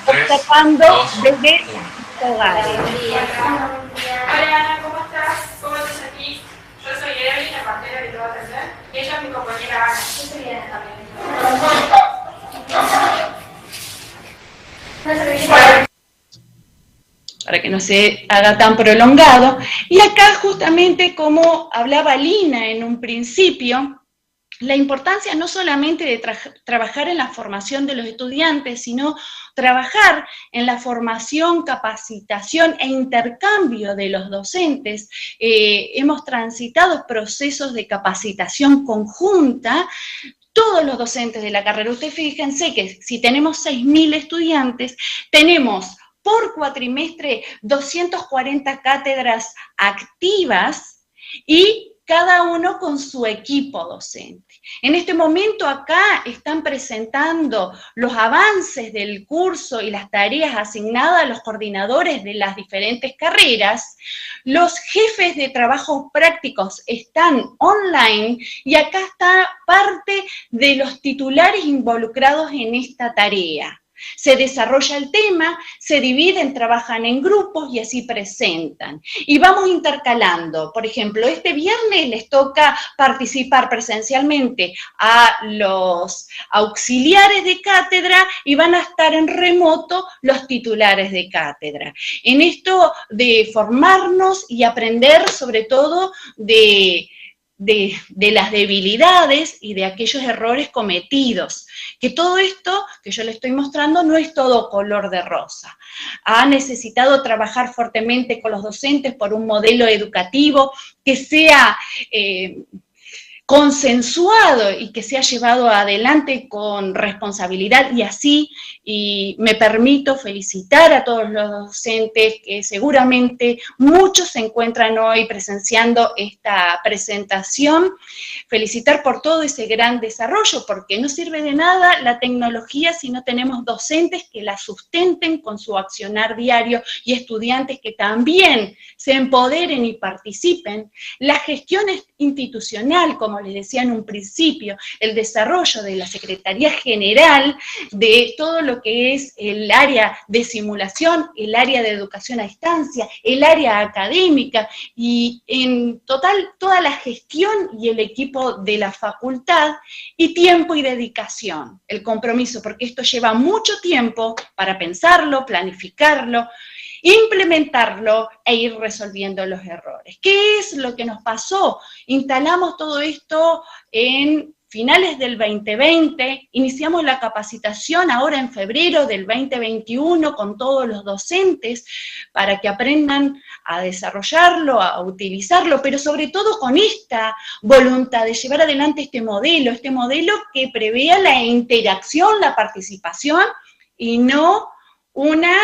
observando desde sus hogares.
Hola Ana, ¿cómo estás? ¿Cómo estás aquí? Yo soy Evelyn, la partera que te va a atender, y ella es mi compañera Ana. Yo soy Ana también.
Para que no se haga tan prolongado. Y acá justamente, como hablaba Lina en un principio, la importancia no solamente de trabajar en la formación de los estudiantes, sino trabajar en la formación, capacitación e intercambio de los docentes. Hemos transitado procesos de capacitación conjunta, todos los docentes de la carrera. Ustedes fíjense que si tenemos 6.000 estudiantes, tenemos por cuatrimestre 240 cátedras activas y cada uno con su equipo docente. En este momento acá están presentando los avances del curso y las tareas asignadas a los coordinadores de las diferentes carreras. Los jefes de trabajos prácticos están online y acá está parte de los titulares involucrados en esta tarea. Se desarrolla el tema, se dividen, trabajan en grupos y así presentan. Y vamos intercalando. Por ejemplo, este viernes les toca participar presencialmente a los auxiliares de cátedra y van a estar en remoto los titulares de cátedra. En esto de formarnos y aprender sobre todo de las debilidades y de aquellos errores cometidos, que todo esto que yo les estoy mostrando no es todo color de rosa. Ha necesitado trabajar fuertemente con los docentes por un modelo educativo que sea consensuado y que sea llevado adelante con responsabilidad, y así, y me permito felicitar a todos los docentes que seguramente muchos se encuentran hoy presenciando esta presentación, felicitar por todo ese gran desarrollo, porque no sirve de nada la tecnología si no tenemos docentes que la sustenten con su accionar diario y estudiantes que también se empoderen y participen. La gestión institucional, como les decía en un principio, el desarrollo de la Secretaría General de todo lo que es el área de simulación, el área de educación a distancia, el área académica y en total toda la gestión y el equipo de la facultad, y tiempo y dedicación, el compromiso, porque esto lleva mucho tiempo para pensarlo, planificarlo, implementarlo e ir resolviendo los errores. ¿Qué es lo que nos pasó? Instalamos todo esto en finales del 2020, iniciamos la capacitación ahora en febrero del 2021 con todos los docentes para que aprendan a desarrollarlo, a utilizarlo, pero sobre todo con esta voluntad de llevar adelante este modelo que prevea la interacción, la participación y no una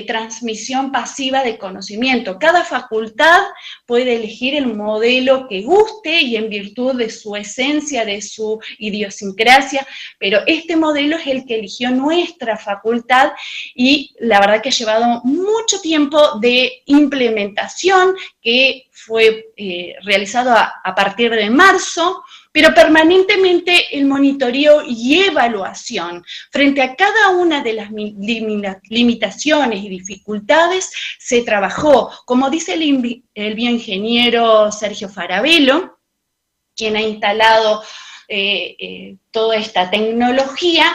transmisión pasiva de conocimiento. Cada facultad puede elegir el modelo que guste y en virtud de su esencia, de su idiosincrasia, pero este modelo es el que eligió nuestra facultad y la verdad que ha llevado mucho tiempo de implementación que fue realizado a partir de marzo, pero permanentemente el monitoreo y evaluación frente a cada una de las limitaciones y dificultades se trabajó. Como dice el bioingeniero Sergio Farabello, quien ha instalado toda esta tecnología,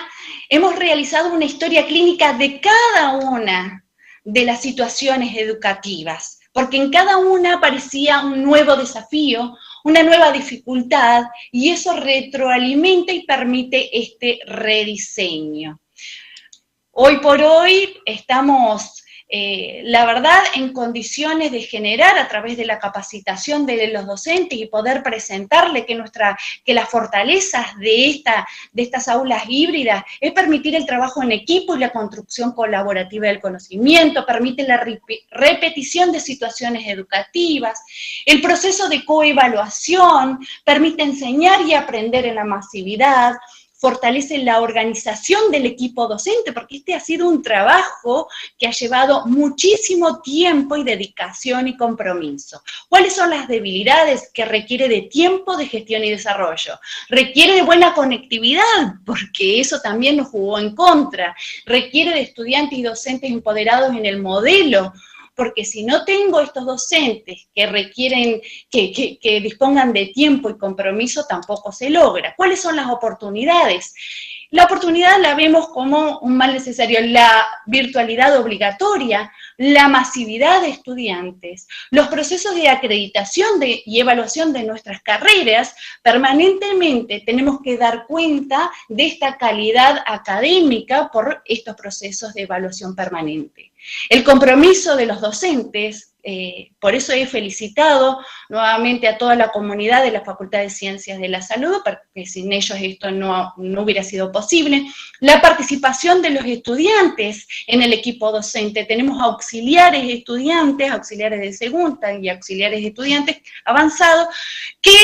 hemos realizado una historia clínica de cada una de las situaciones educativas, porque en cada una aparecía un nuevo desafío, una nueva dificultad, y eso retroalimenta y permite este rediseño. Hoy por hoy estamos, la verdad, en condiciones de generar a través de la capacitación de los docentes y poder presentarle que las fortalezas de estas aulas híbridas es permitir el trabajo en equipo y la construcción colaborativa del conocimiento, permite la repetición de situaciones educativas, el proceso de coevaluación, permite enseñar y aprender en la masividad, fortalece la organización del equipo docente, porque este ha sido un trabajo que ha llevado muchísimo tiempo y dedicación y compromiso. ¿Cuáles son las debilidades? Que requiere de tiempo, de gestión y desarrollo. Requiere de buena conectividad, porque eso también nos jugó en contra. Requiere de estudiantes y docentes empoderados en el modelo, porque si no tengo estos docentes que requieren, que dispongan de tiempo y compromiso, tampoco se logra. ¿Cuáles son las oportunidades? La oportunidad la vemos como un mal necesario, la virtualidad obligatoria, la masividad de estudiantes, los procesos de acreditación y evaluación de nuestras carreras. Permanentemente tenemos que dar cuenta de esta calidad académica por estos procesos de evaluación permanente. El compromiso de los docentes, por eso he felicitado nuevamente a toda la comunidad de la Facultad de Ciencias de la Salud, porque sin ellos esto no hubiera sido posible. La participación de los estudiantes en el equipo docente. Tenemos auxiliares estudiantes, auxiliares de segunda y auxiliares estudiantes avanzados, que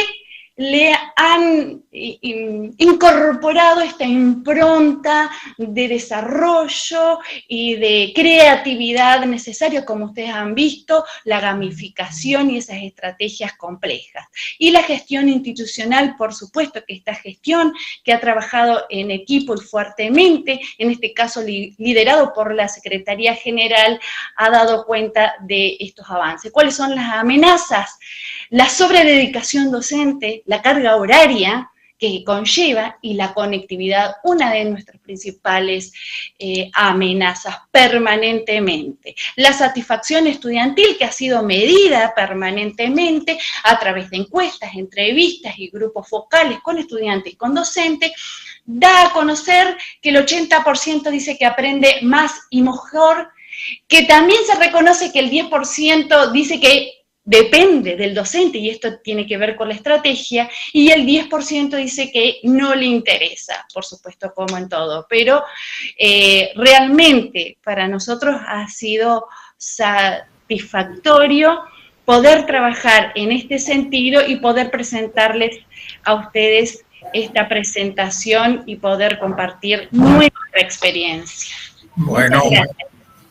le han incorporado esta impronta de desarrollo y de creatividad necesaria, como ustedes han visto, la gamificación y esas estrategias complejas. Y la gestión institucional, por supuesto que esta gestión que ha trabajado en equipo y fuertemente, en este caso liderado por la Secretaría General, ha dado cuenta de estos avances. ¿Cuáles son las amenazas? La sobrededicación docente, la carga horaria que conlleva y la conectividad, una de nuestras principales amenazas permanentemente. La satisfacción estudiantil, que ha sido medida permanentemente a través de encuestas, entrevistas y grupos focales con estudiantes y con docentes, da a conocer que el 80% dice que aprende más y mejor, que también se reconoce que el 10% dice que depende del docente, y esto tiene que ver con la estrategia, y el 10% dice que no le interesa, por supuesto, como en todo, pero realmente para nosotros ha sido satisfactorio poder trabajar en este sentido y poder presentarles a ustedes esta presentación y poder compartir nuestra experiencia.
Bueno,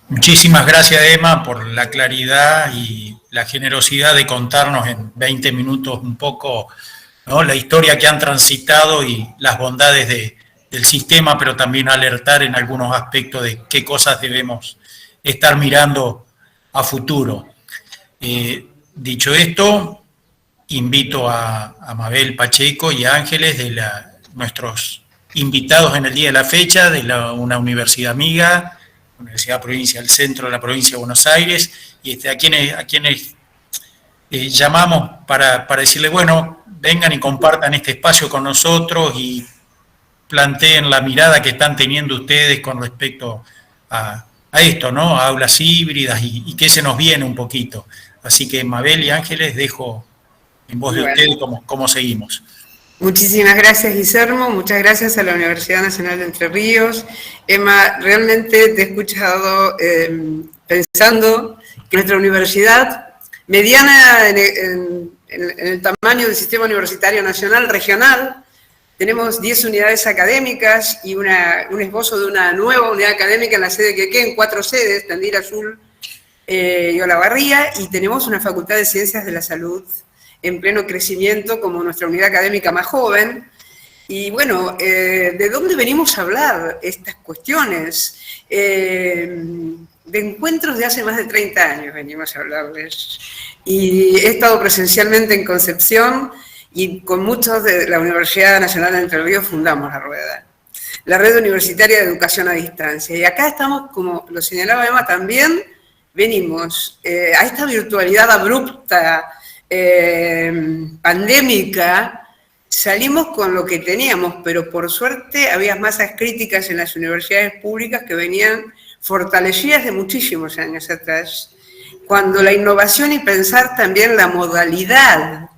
muchísimas gracias, Emma, por la claridad y la generosidad de contarnos en 20 minutos un poco, ¿no?, la historia que han transitado y las bondades del sistema, pero también alertar en algunos aspectos de qué cosas debemos estar mirando a futuro. Dicho esto, invito a Mabel Pacheco y a Ángeles, nuestros invitados en el día de la fecha, de una universidad amiga, Universidad Provincial Centro de la Provincia de Buenos Aires, y a quienes llamamos para decirles, bueno, vengan y compartan este espacio con nosotros y planteen la mirada que están teniendo ustedes con respecto a esto, ¿no?, a aulas híbridas y qué se nos viene un poquito. Así que, Mabel y Ángeles, dejo en voz de ustedes cómo seguimos.
Muchísimas gracias, Guillermo. Muchas gracias a la Universidad Nacional de Entre Ríos. Emma, realmente te he escuchado pensando que nuestra universidad, mediana en el tamaño del sistema universitario nacional, regional, tenemos 10 unidades académicas y un esbozo de una nueva unidad académica en la sede de Quequén, en 4 sedes, Tandil, Azul y Olavarría, y tenemos una Facultad de Ciencias de la Salud en pleno crecimiento como nuestra unidad académica más joven. Y bueno, ¿de dónde venimos a hablar estas cuestiones? De encuentros de hace más de 30 años venimos a hablarles. Y he estado presencialmente en Concepción y con muchos de la Universidad Nacional de Entre Ríos fundamos la rueda, la Red Universitaria de Educación a Distancia. Y acá estamos, como lo señalaba Emma también, venimos a esta virtualidad abrupta, pandémica, salimos con lo que teníamos, pero por suerte había masas críticas en las universidades públicas que venían fortalecidas de muchísimos años atrás, cuando la innovación y pensar también la modalidad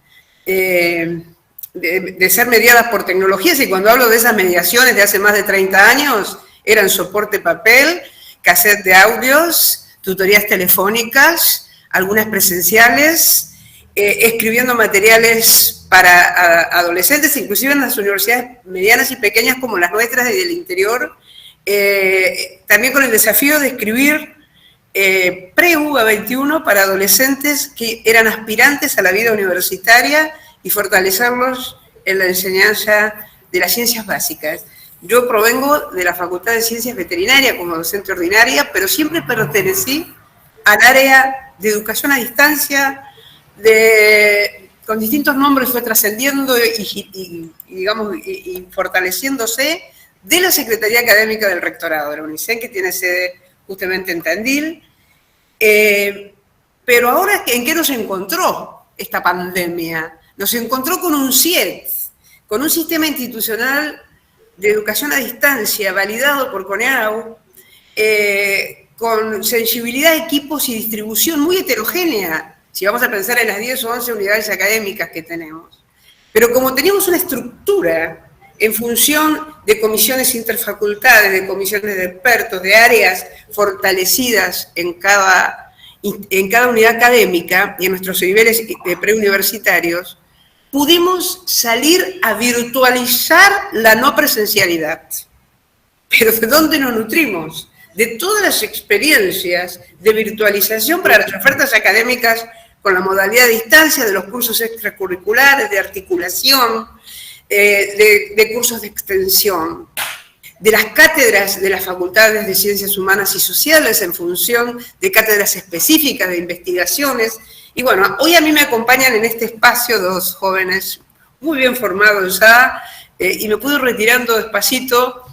de ser mediadas por tecnologías, y cuando hablo de esas mediaciones de hace más de 30 años, eran soporte papel, cassette de audios, tutorías telefónicas, algunas presenciales, escribiendo materiales para adolescentes, inclusive en las universidades medianas y pequeñas como las nuestras y del interior, también con el desafío de escribir pre-UBA 21 para adolescentes que eran aspirantes a la vida universitaria y fortalecerlos en la enseñanza de las ciencias básicas. Yo provengo de la Facultad de Ciencias Veterinarias como docente ordinaria, pero siempre pertenecí al área de educación a distancia, con distintos nombres fue trascendiendo y fortaleciéndose de la Secretaría Académica del Rectorado de la UNICEN, que tiene sede justamente en Tandil. Pero ahora, ¿en qué nos encontró esta pandemia? Nos encontró con un CIET, con un sistema institucional de educación a distancia validado por CONEAU, con sensibilidad de equipos y distribución muy heterogénea, si vamos a pensar en las 10 o 11 unidades académicas que tenemos. Pero como teníamos una estructura en función de comisiones interfacultades, de comisiones de expertos, de áreas fortalecidas en cada unidad académica y en nuestros niveles preuniversitarios, pudimos salir a virtualizar la no presencialidad. Pero ¿de dónde nos nutrimos? De todas las experiencias de virtualización para las ofertas académicas con la modalidad de distancia, de los cursos extracurriculares, de articulación, de cursos de extensión, de las cátedras de las facultades de Ciencias Humanas y Sociales en función de cátedras específicas de investigaciones. Y bueno, hoy a mí me acompañan en este espacio dos jóvenes muy bien formados ya, y me puedo ir retirando despacito,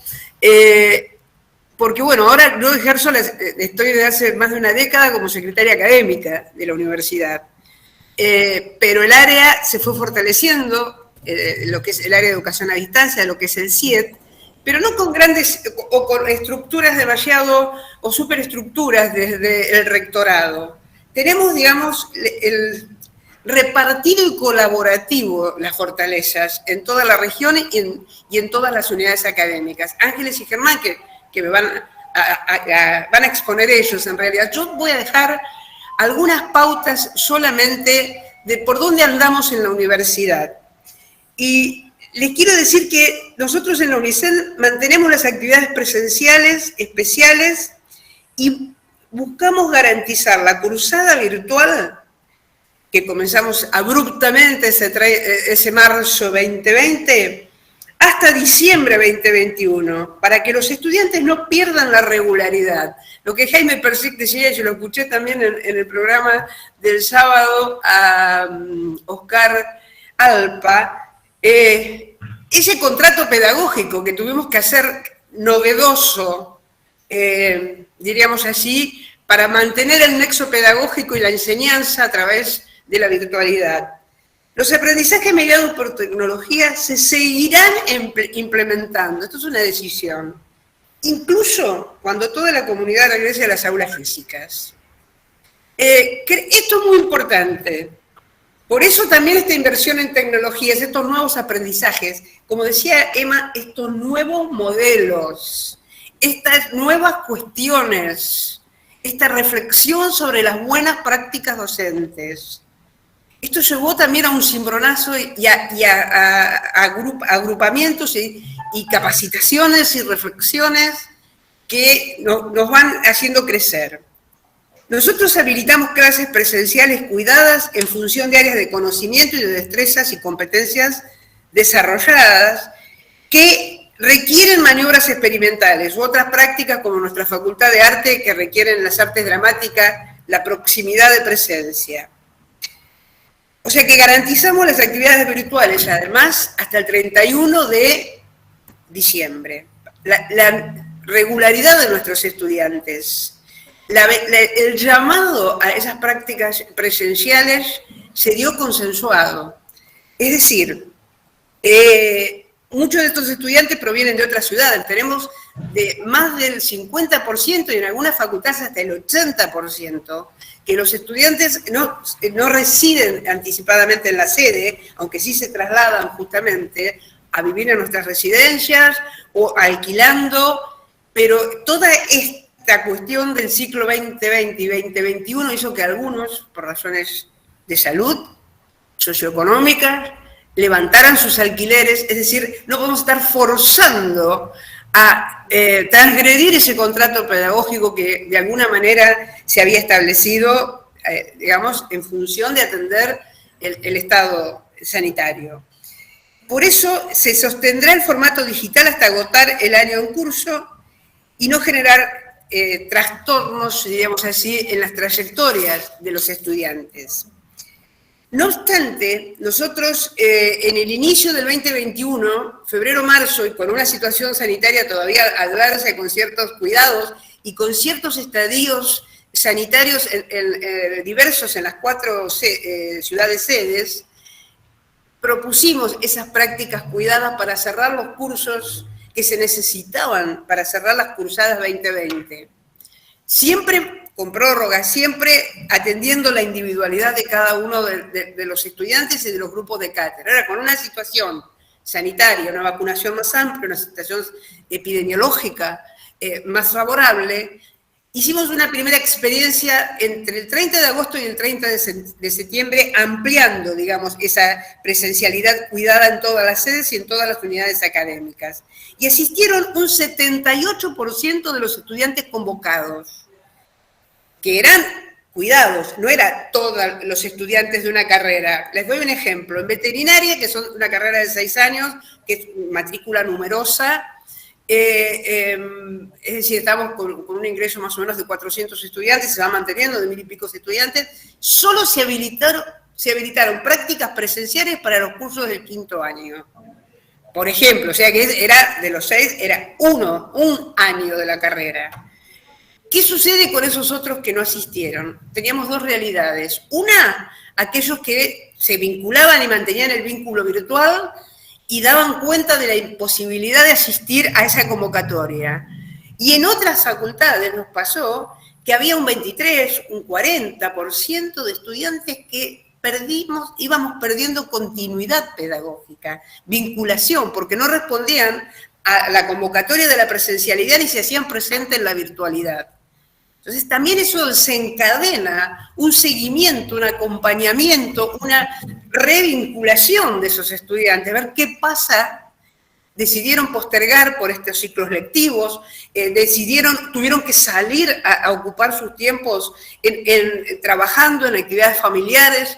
porque bueno, ahora yo ejerzo, estoy desde hace más de una década como secretaria académica de la universidad, pero el área se fue fortaleciendo, lo que es el área de educación a distancia, lo que es el CIET, pero no con grandes o con estructuras demasiado o superestructuras desde el rectorado. Tenemos, digamos, el repartido y colaborativo las fortalezas en toda la región y en todas las unidades académicas. Ángeles y Germán, que me van a exponer ellos en realidad. Yo voy a dejar algunas pautas solamente de por dónde andamos en la universidad. Y les quiero decir que nosotros en la UNICEN mantenemos las actividades presenciales especiales y buscamos garantizar la cursada virtual que comenzamos abruptamente ese marzo 2020, hasta diciembre 2021, para que los estudiantes no pierdan la regularidad. Lo que Jaime Persic decía, yo lo escuché también en el programa del sábado a Oscar Alpa, ese contrato pedagógico que tuvimos que hacer novedoso, diríamos así, para mantener el nexo pedagógico y la enseñanza a través de la virtualidad. Los aprendizajes mediados por tecnología se seguirán implementando. Esto es una decisión. Incluso cuando toda la comunidad regrese a las aulas físicas. Esto es muy importante. Por eso también esta inversión en tecnologías, estos nuevos aprendizajes, como decía Emma, estos nuevos modelos, estas nuevas cuestiones, esta reflexión sobre las buenas prácticas docentes. Esto llevó también a un cimbronazo y a agrupamientos y capacitaciones y reflexiones que nos van haciendo crecer. Nosotros habilitamos clases presenciales cuidadas en función de áreas de conocimiento y de destrezas y competencias desarrolladas que requieren maniobras experimentales u otras prácticas como nuestra Facultad de Arte que requieren las artes dramáticas la proximidad de presencia. O sea que garantizamos las actividades virtuales, además, hasta el 31 de diciembre. La regularidad de nuestros estudiantes. El llamado a esas prácticas presenciales se dio consensuado. Es decir, muchos de estos estudiantes provienen de otras ciudades. Tenemos de más del 50% y en algunas facultades hasta el 80%, que los estudiantes no residen anticipadamente en la sede, aunque sí se trasladan justamente a vivir en nuestras residencias o alquilando, pero toda esta cuestión del ciclo 2020 y 2021 hizo que algunos, por razones de salud, socioeconómicas, levantaran sus alquileres, es decir, no podemos estar forzando a transgredir ese contrato pedagógico que de alguna manera se había establecido, digamos, en función de atender el estado sanitario. Por eso se sostendrá el formato digital hasta agotar el año en curso y no generar trastornos, diríamos así, en las trayectorias de los estudiantes. No obstante, nosotros en el inicio del 2021, febrero-marzo, y con una situación sanitaria todavía adversa, con ciertos cuidados y con ciertos estadios sanitarios diversos en las 4 ciudades sedes, propusimos esas prácticas cuidadas para cerrar los cursos que se necesitaban para cerrar las cursadas 2020. Siempre con prórroga, siempre atendiendo la individualidad de cada uno de los estudiantes y de los grupos de cátedra. Ahora, con una situación sanitaria, una vacunación más amplia, una situación epidemiológica más favorable, hicimos una primera experiencia entre el 30 de agosto y el 30 de septiembre, ampliando, digamos, esa presencialidad cuidada en todas las sedes y en todas las unidades académicas. Y asistieron un 78% de los estudiantes convocados, que eran cuidados, no eran todos los estudiantes de una carrera. Les doy un ejemplo. En veterinaria, que son una carrera de 6 años, que es matrícula numerosa, es decir, estamos con un ingreso más o menos de 400 estudiantes, se va manteniendo de 1000 y pico estudiantes, solo se habilitaron prácticas presenciales para los cursos del 5º año. Por ejemplo, o sea que era de los 6, era un año de la carrera. ¿Qué sucede con esos otros que no asistieron? Teníamos 2 realidades. Una, aquellos que se vinculaban y mantenían el vínculo virtual y daban cuenta de la imposibilidad de asistir a esa convocatoria. Y en otras facultades nos pasó que había un 23, un 40% de estudiantes que íbamos perdiendo continuidad pedagógica, vinculación, porque no respondían a la convocatoria de la presencialidad ni se hacían presentes en la virtualidad. Entonces también eso desencadena un seguimiento, un acompañamiento, una revinculación de esos estudiantes, ver qué pasa. Decidieron postergar por estos ciclos lectivos, tuvieron que salir a ocupar sus tiempos trabajando en actividades familiares,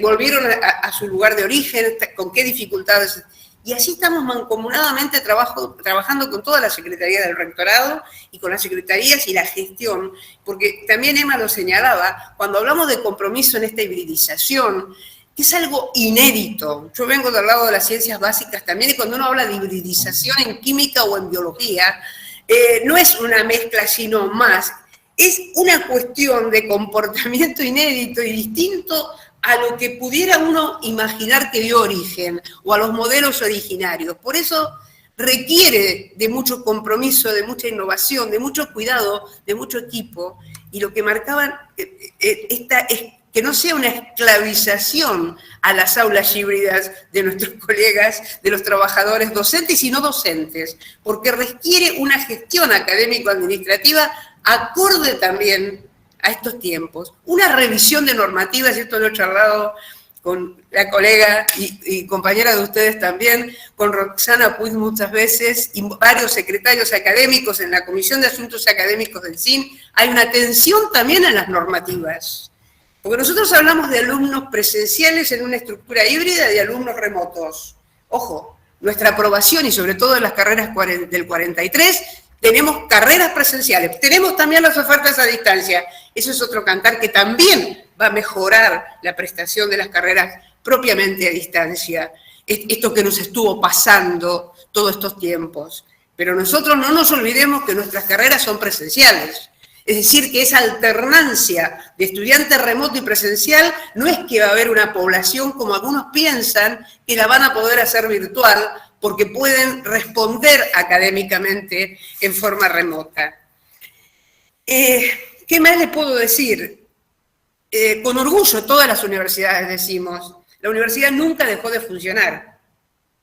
volvieron a su lugar de origen, con qué dificultades. Y así estamos mancomunadamente trabajando con toda la Secretaría del Rectorado y con las secretarías y la gestión, porque también Emma lo señalaba, cuando hablamos de compromiso en esta hibridización, que es algo inédito. Yo vengo del lado de las ciencias básicas también, y cuando uno habla de hibridización en química o en biología, no es una mezcla sino más, es una cuestión de comportamiento inédito y distinto a lo que pudiera uno imaginar que dio origen, o a los modelos originarios. Por eso requiere de mucho compromiso, de mucha innovación, de mucho cuidado, de mucho equipo, y lo que marcaban es que no sea una esclavización a las aulas híbridas de nuestros colegas, de los trabajadores docentes y no docentes, porque requiere una gestión académico-administrativa acorde también a estos tiempos. Una revisión de normativas, y esto lo he charlado con la colega y compañera de ustedes también, con Roxana Puig muchas veces, y varios secretarios académicos en la Comisión de Asuntos Académicos del CIN, hay una tensión también en las normativas. Porque nosotros hablamos de alumnos presenciales en una estructura híbrida y de alumnos remotos. Ojo, nuestra aprobación, y sobre todo en las carreras del 43, tenemos carreras presenciales, tenemos también las ofertas a distancia. Eso es otro cantar que también va a mejorar la prestación de las carreras propiamente a distancia. Esto que nos estuvo pasando todos estos tiempos. Pero nosotros no nos olvidemos que nuestras carreras son presenciales. Es decir, que esa alternancia de estudiante remoto y presencial no es que va a haber una población, como algunos piensan, que la van a poder hacer virtual, porque pueden responder académicamente en forma remota. ¿Qué más les puedo decir? Con orgullo, todas las universidades decimos, la universidad nunca dejó de funcionar,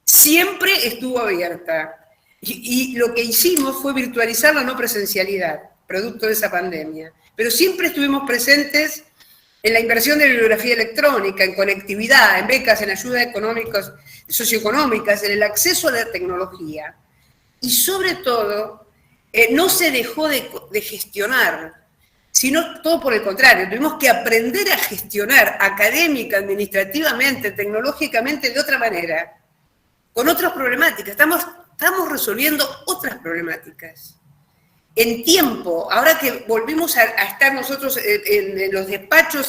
siempre estuvo abierta, y lo que hicimos fue virtualizar la no presencialidad, producto de esa pandemia, pero siempre estuvimos presentes en la inversión de bibliografía electrónica, en conectividad, en becas, en ayudas económicas, socioeconómicas, en el acceso a la tecnología. Y sobre todo, no se dejó de gestionar, sino todo por el contrario, tuvimos que aprender a gestionar académica, administrativamente, tecnológicamente de otra manera, con otras problemáticas. Estamos resolviendo otras problemáticas. En tiempo, ahora que volvimos a estar nosotros en los despachos,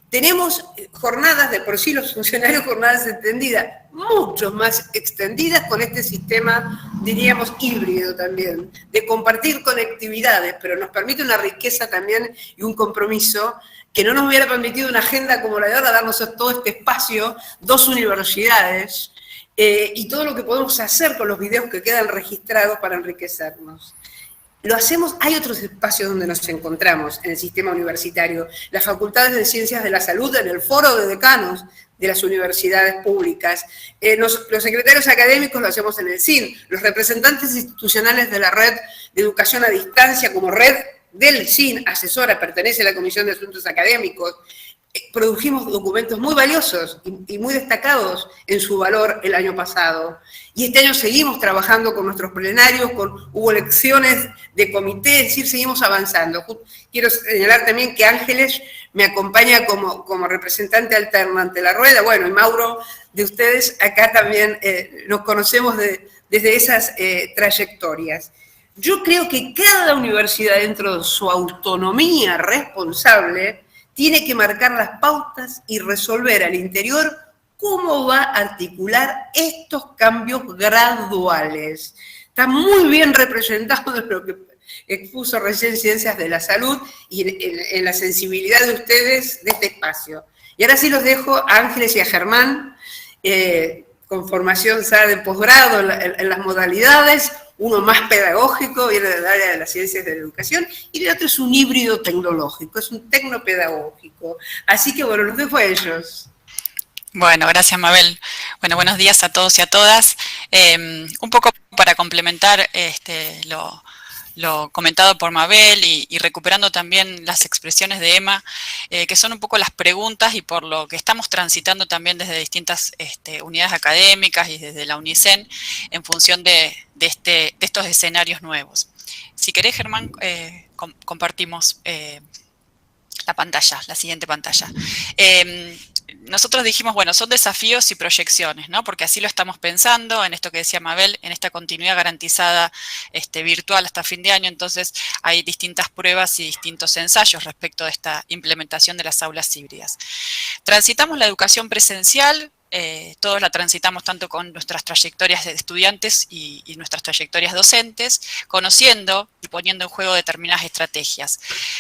tenemos jornadas, de por sí los funcionarios, jornadas extendidas, mucho más extendidas con este sistema, diríamos, híbrido también, de compartir conectividades, pero nos permite una riqueza también y un compromiso que no nos hubiera permitido una agenda como la de ahora, darnos todo este espacio, 2 universidades, y todo lo que podemos hacer con los videos que quedan registrados para enriquecernos. Lo hacemos, hay otros espacios donde nos encontramos en el sistema universitario, las facultades de Ciencias de la Salud, en el foro de decanos de las universidades públicas, los secretarios académicos lo hacemos en el CIN, los representantes institucionales de la red de educación a distancia como red del CIN, asesora, pertenece a la Comisión de Asuntos Académicos, produjimos documentos muy valiosos y muy destacados en su valor el año pasado. Y este año seguimos trabajando con nuestros plenarios, hubo elecciones de comité, es decir, seguimos avanzando. Quiero señalar también que Ángeles me acompaña como representante alterno ante la rueda, bueno, y Mauro, de ustedes acá también nos conocemos desde esas trayectorias. Yo creo que cada universidad, dentro de su autonomía responsable, tiene que marcar las pautas y resolver al interior cómo va a articular estos cambios graduales. Está muy bien representado en lo que expuso recién Ciencias de la Salud y en la sensibilidad de ustedes de este espacio. Y ahora sí los dejo a Ángeles y a Germán, con formación de posgrado en las modalidades, uno más pedagógico, viene del área de las ciencias de la educación, y el otro es un híbrido tecnológico, es un tecnopedagógico. Así que bueno, los dejo a ellos.
Bueno, gracias Mabel. Bueno, buenos días a todos y a todas. Un poco para complementar lo comentado por Mabel y recuperando también las expresiones de Emma, que son un poco las preguntas y por lo que estamos transitando también desde distintas unidades académicas y desde la UNICEN en función de estos escenarios nuevos. Si querés, Germán, compartimos la pantalla, la siguiente pantalla. nosotros dijimos, bueno, son desafíos y proyecciones, ¿no? Porque así lo estamos pensando, en esto que decía Mabel, en esta continuidad garantizada virtual hasta fin de año, entonces hay distintas pruebas y distintos ensayos respecto de esta implementación de las aulas híbridas. Transitamos la educación presencial, todos la transitamos tanto con nuestras trayectorias de estudiantes y nuestras trayectorias docentes, conociendo y poniendo en juego determinadas estrategias.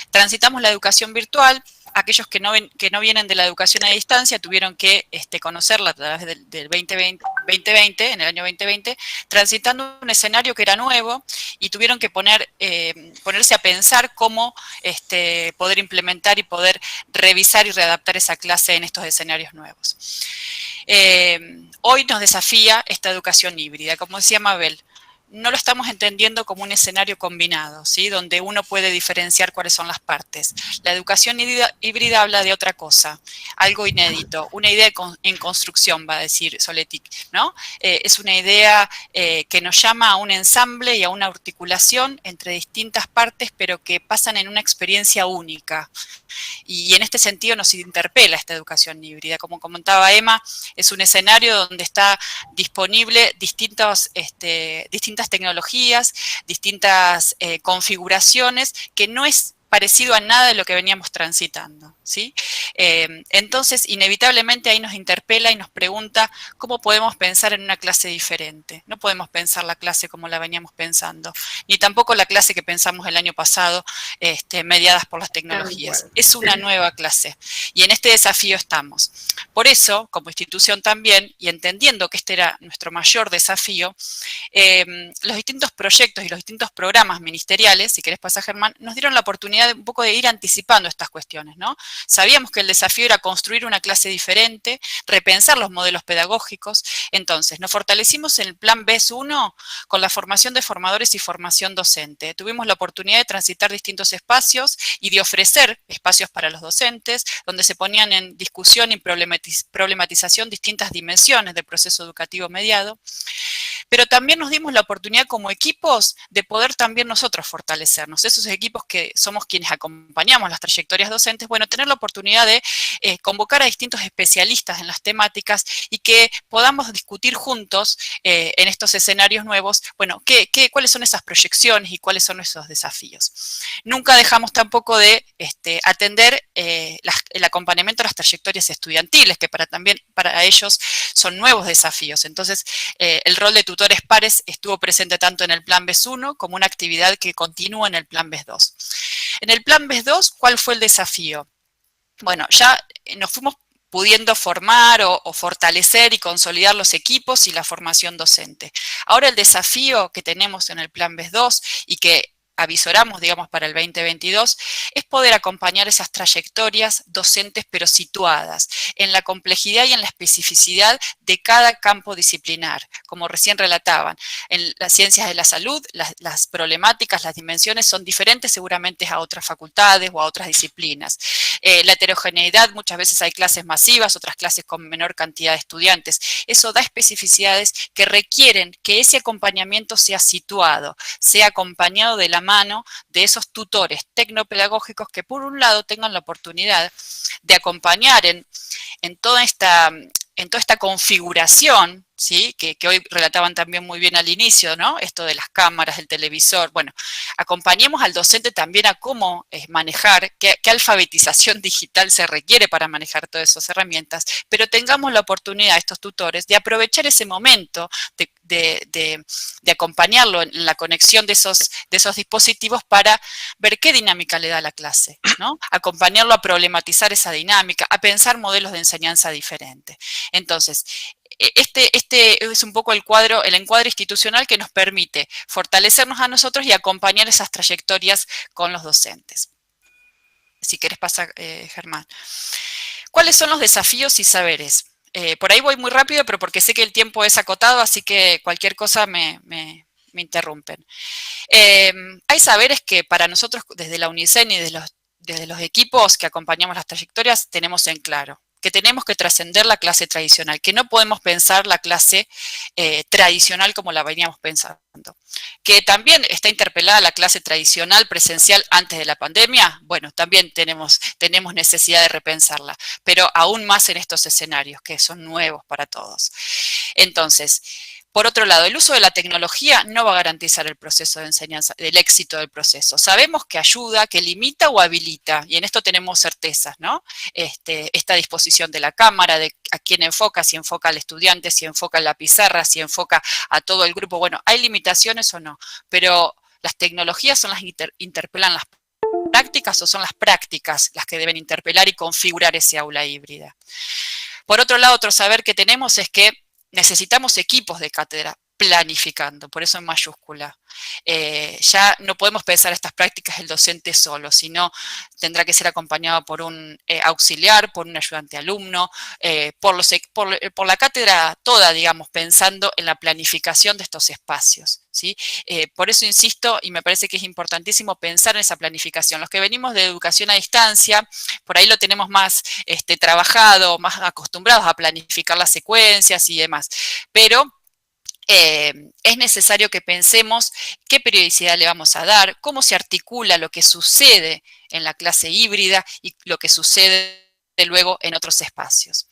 Transitamos la educación virtual. Aquellos que no vienen de la educación a distancia tuvieron que conocerla a través del 2020, en el año 2020, transitando un escenario que era nuevo y tuvieron que ponerse a pensar cómo poder implementar y poder revisar y readaptar esa clase en estos escenarios nuevos. Hoy nos desafía esta educación híbrida, como decía Mabel. No lo estamos entendiendo como un escenario combinado, ¿sí? Donde uno puede diferenciar cuáles son las partes. La educación híbrida habla de otra cosa, algo inédito, una idea en construcción, va a decir Soletic, ¿no? Es una idea que nos llama a un ensamble y a una articulación entre distintas partes, pero que pasan en una experiencia única. Y en este sentido nos interpela esta educación híbrida. Como comentaba Emma, es un escenario donde está disponible distintas tecnologías, distintas configuraciones, que no es parecido a nada de lo que veníamos transitando, ¿sí? Entonces, inevitablemente ahí nos interpela y nos pregunta cómo podemos pensar en una clase diferente. No podemos pensar la clase como la veníamos pensando, ni tampoco la clase que pensamos el año pasado, mediadas por las tecnologías. Es una nueva clase y en este desafío estamos. Por eso, como institución también, y entendiendo que este era nuestro mayor desafío, los distintos proyectos y los distintos programas ministeriales, si querés pasar, Germán, nos dieron la oportunidad un poco de ir anticipando estas cuestiones, ¿no? Sabíamos que el desafío era construir una clase diferente, repensar los modelos pedagógicos, entonces nos fortalecimos en el plan BES 1 con la formación de formadores y formación docente. Tuvimos la oportunidad de transitar distintos espacios y de ofrecer espacios para los docentes, donde se ponían en discusión y problematización distintas dimensiones del proceso educativo mediado, pero también nos dimos la oportunidad como equipos de poder también nosotros fortalecernos. Esos equipos que somos quienes acompañamos las trayectorias docentes, bueno, tener la oportunidad de convocar a distintos especialistas en las temáticas y que podamos discutir juntos en estos escenarios nuevos, bueno, cuáles son esas proyecciones y cuáles son esos desafíos. Nunca dejamos tampoco de atender el acompañamiento a las trayectorias estudiantiles, que para ellos son nuevos desafíos. Entonces, el rol de tutores pares estuvo presente tanto en el plan BES 1 como una actividad que continúa en el plan BES 2. En el plan BES 2, ¿cuál fue el desafío? Bueno, ya nos fuimos pudiendo formar o fortalecer y consolidar los equipos y la formación docente. Ahora el desafío que tenemos en el plan BES 2 y que avisoramos, digamos, para el 2022, es poder acompañar esas trayectorias docentes, pero situadas en la complejidad y en la especificidad de cada campo disciplinar, como recién relataban. En las ciencias de la salud, las problemáticas, las dimensiones son diferentes seguramente a otras facultades o a otras disciplinas. La heterogeneidad, muchas veces hay clases masivas, otras clases con menor cantidad de estudiantes. Eso da especificidades que requieren que ese acompañamiento sea situado, sea acompañado de la mano de esos tutores tecnopedagógicos que por un lado tengan la oportunidad de acompañar en toda esta configuración, ¿sí? Que hoy relataban también muy bien al inicio, ¿no? Esto de las cámaras, el televisor. Bueno, acompañemos al docente también a cómo manejar, qué alfabetización digital se requiere para manejar todas esas herramientas, pero tengamos la oportunidad, estos tutores, de aprovechar ese momento de acompañarlo en la conexión de esos dispositivos para ver qué dinámica le da a la clase, ¿no? Acompañarlo a problematizar esa dinámica, a pensar modelos de enseñanza diferentes. Entonces, este es un poco el encuadre institucional que nos permite fortalecernos a nosotros y acompañar esas trayectorias con los docentes. Si querés pasar, Germán. ¿Cuáles son los desafíos y saberes? Por ahí voy muy rápido, pero porque sé que el tiempo es acotado, así que cualquier cosa me interrumpen. Hay saberes que para nosotros, desde la UNICEN y desde los equipos que acompañamos las trayectorias, tenemos en claro. Que tenemos que trascender la clase tradicional, que no podemos pensar la clase tradicional como la veníamos pensando. Que también está interpelada la clase tradicional presencial antes de la pandemia, bueno, también tenemos necesidad de repensarla, pero aún más en estos escenarios que son nuevos para todos. Entonces, por otro lado, el uso de la tecnología no va a garantizar el proceso de enseñanza, el éxito del proceso. Sabemos que ayuda, que limita o habilita, y en esto tenemos certezas, ¿no? Esta disposición de la cámara, de a quién enfoca, si enfoca al estudiante, si enfoca en la pizarra, si enfoca a todo el grupo. Bueno, ¿hay limitaciones o no? Pero las tecnologías son las que interpelan las prácticas o son las prácticas las que deben interpelar y configurar ese aula híbrida. Por otro lado, otro saber que tenemos es que necesitamos equipos de cátedra planificando, por eso en mayúscula. Ya no podemos pensar estas prácticas el docente solo, sino tendrá que ser acompañado por un auxiliar, por un ayudante alumno, por la cátedra toda, digamos, pensando en la planificación de estos espacios, ¿sí? Por eso insisto, y me parece que es importantísimo pensar en esa planificación. Los que venimos de educación a distancia, por ahí lo tenemos más trabajado, más acostumbrados a planificar las secuencias y demás, pero es necesario que pensemos qué periodicidad le vamos a dar, cómo se articula lo que sucede en la clase híbrida y lo que sucede luego en otros espacios.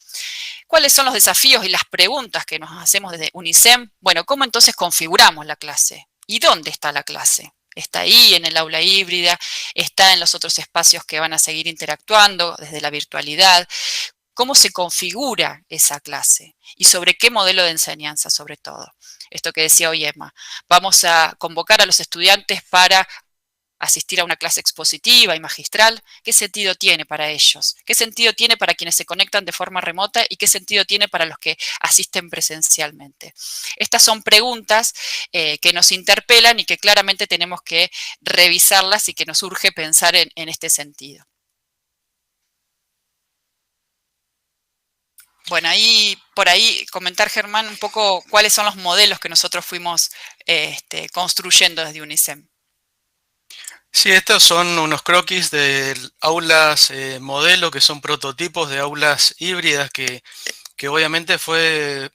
¿Cuáles son los desafíos y las preguntas que nos hacemos desde UNICEN? Bueno, ¿cómo entonces configuramos la clase? ¿Y dónde está la clase? Está ahí en el aula híbrida, está en los otros espacios que van a seguir interactuando desde la virtualidad. ¿Cómo se configura esa clase? ¿Y sobre qué modelo de enseñanza, sobre todo? Esto que decía hoy Emma. Vamos a convocar a los estudiantes para asistir a una clase expositiva y magistral. ¿Qué sentido tiene para ellos? ¿Qué sentido tiene para quienes se conectan de forma remota? ¿Y qué sentido tiene para los que asisten presencialmente? Estas son preguntas que nos interpelan y que claramente tenemos que revisarlas y que nos urge pensar en este sentido. Bueno, por ahí comentar, Germán, un poco cuáles son los modelos que nosotros fuimos construyendo desde UNICEN.
Sí, estos son unos croquis de aulas modelo, que son prototipos de aulas híbridas que obviamente fue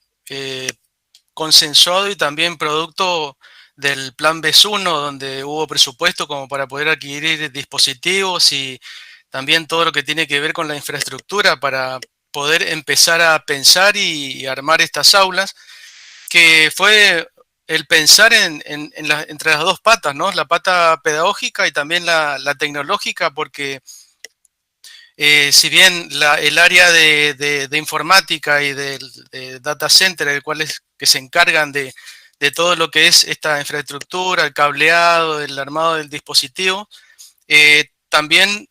consensuado y también producto del plan BES1, donde hubo presupuesto como para poder adquirir dispositivos y también todo lo que tiene que ver con la infraestructura para poder empezar a pensar y armar estas aulas, que fue el pensar entre las dos patas, ¿no? La pata pedagógica y también la tecnológica, porque si bien el área de informática y de data center, el cual es que se encargan de todo lo que es esta infraestructura, el cableado, el armado del dispositivo, también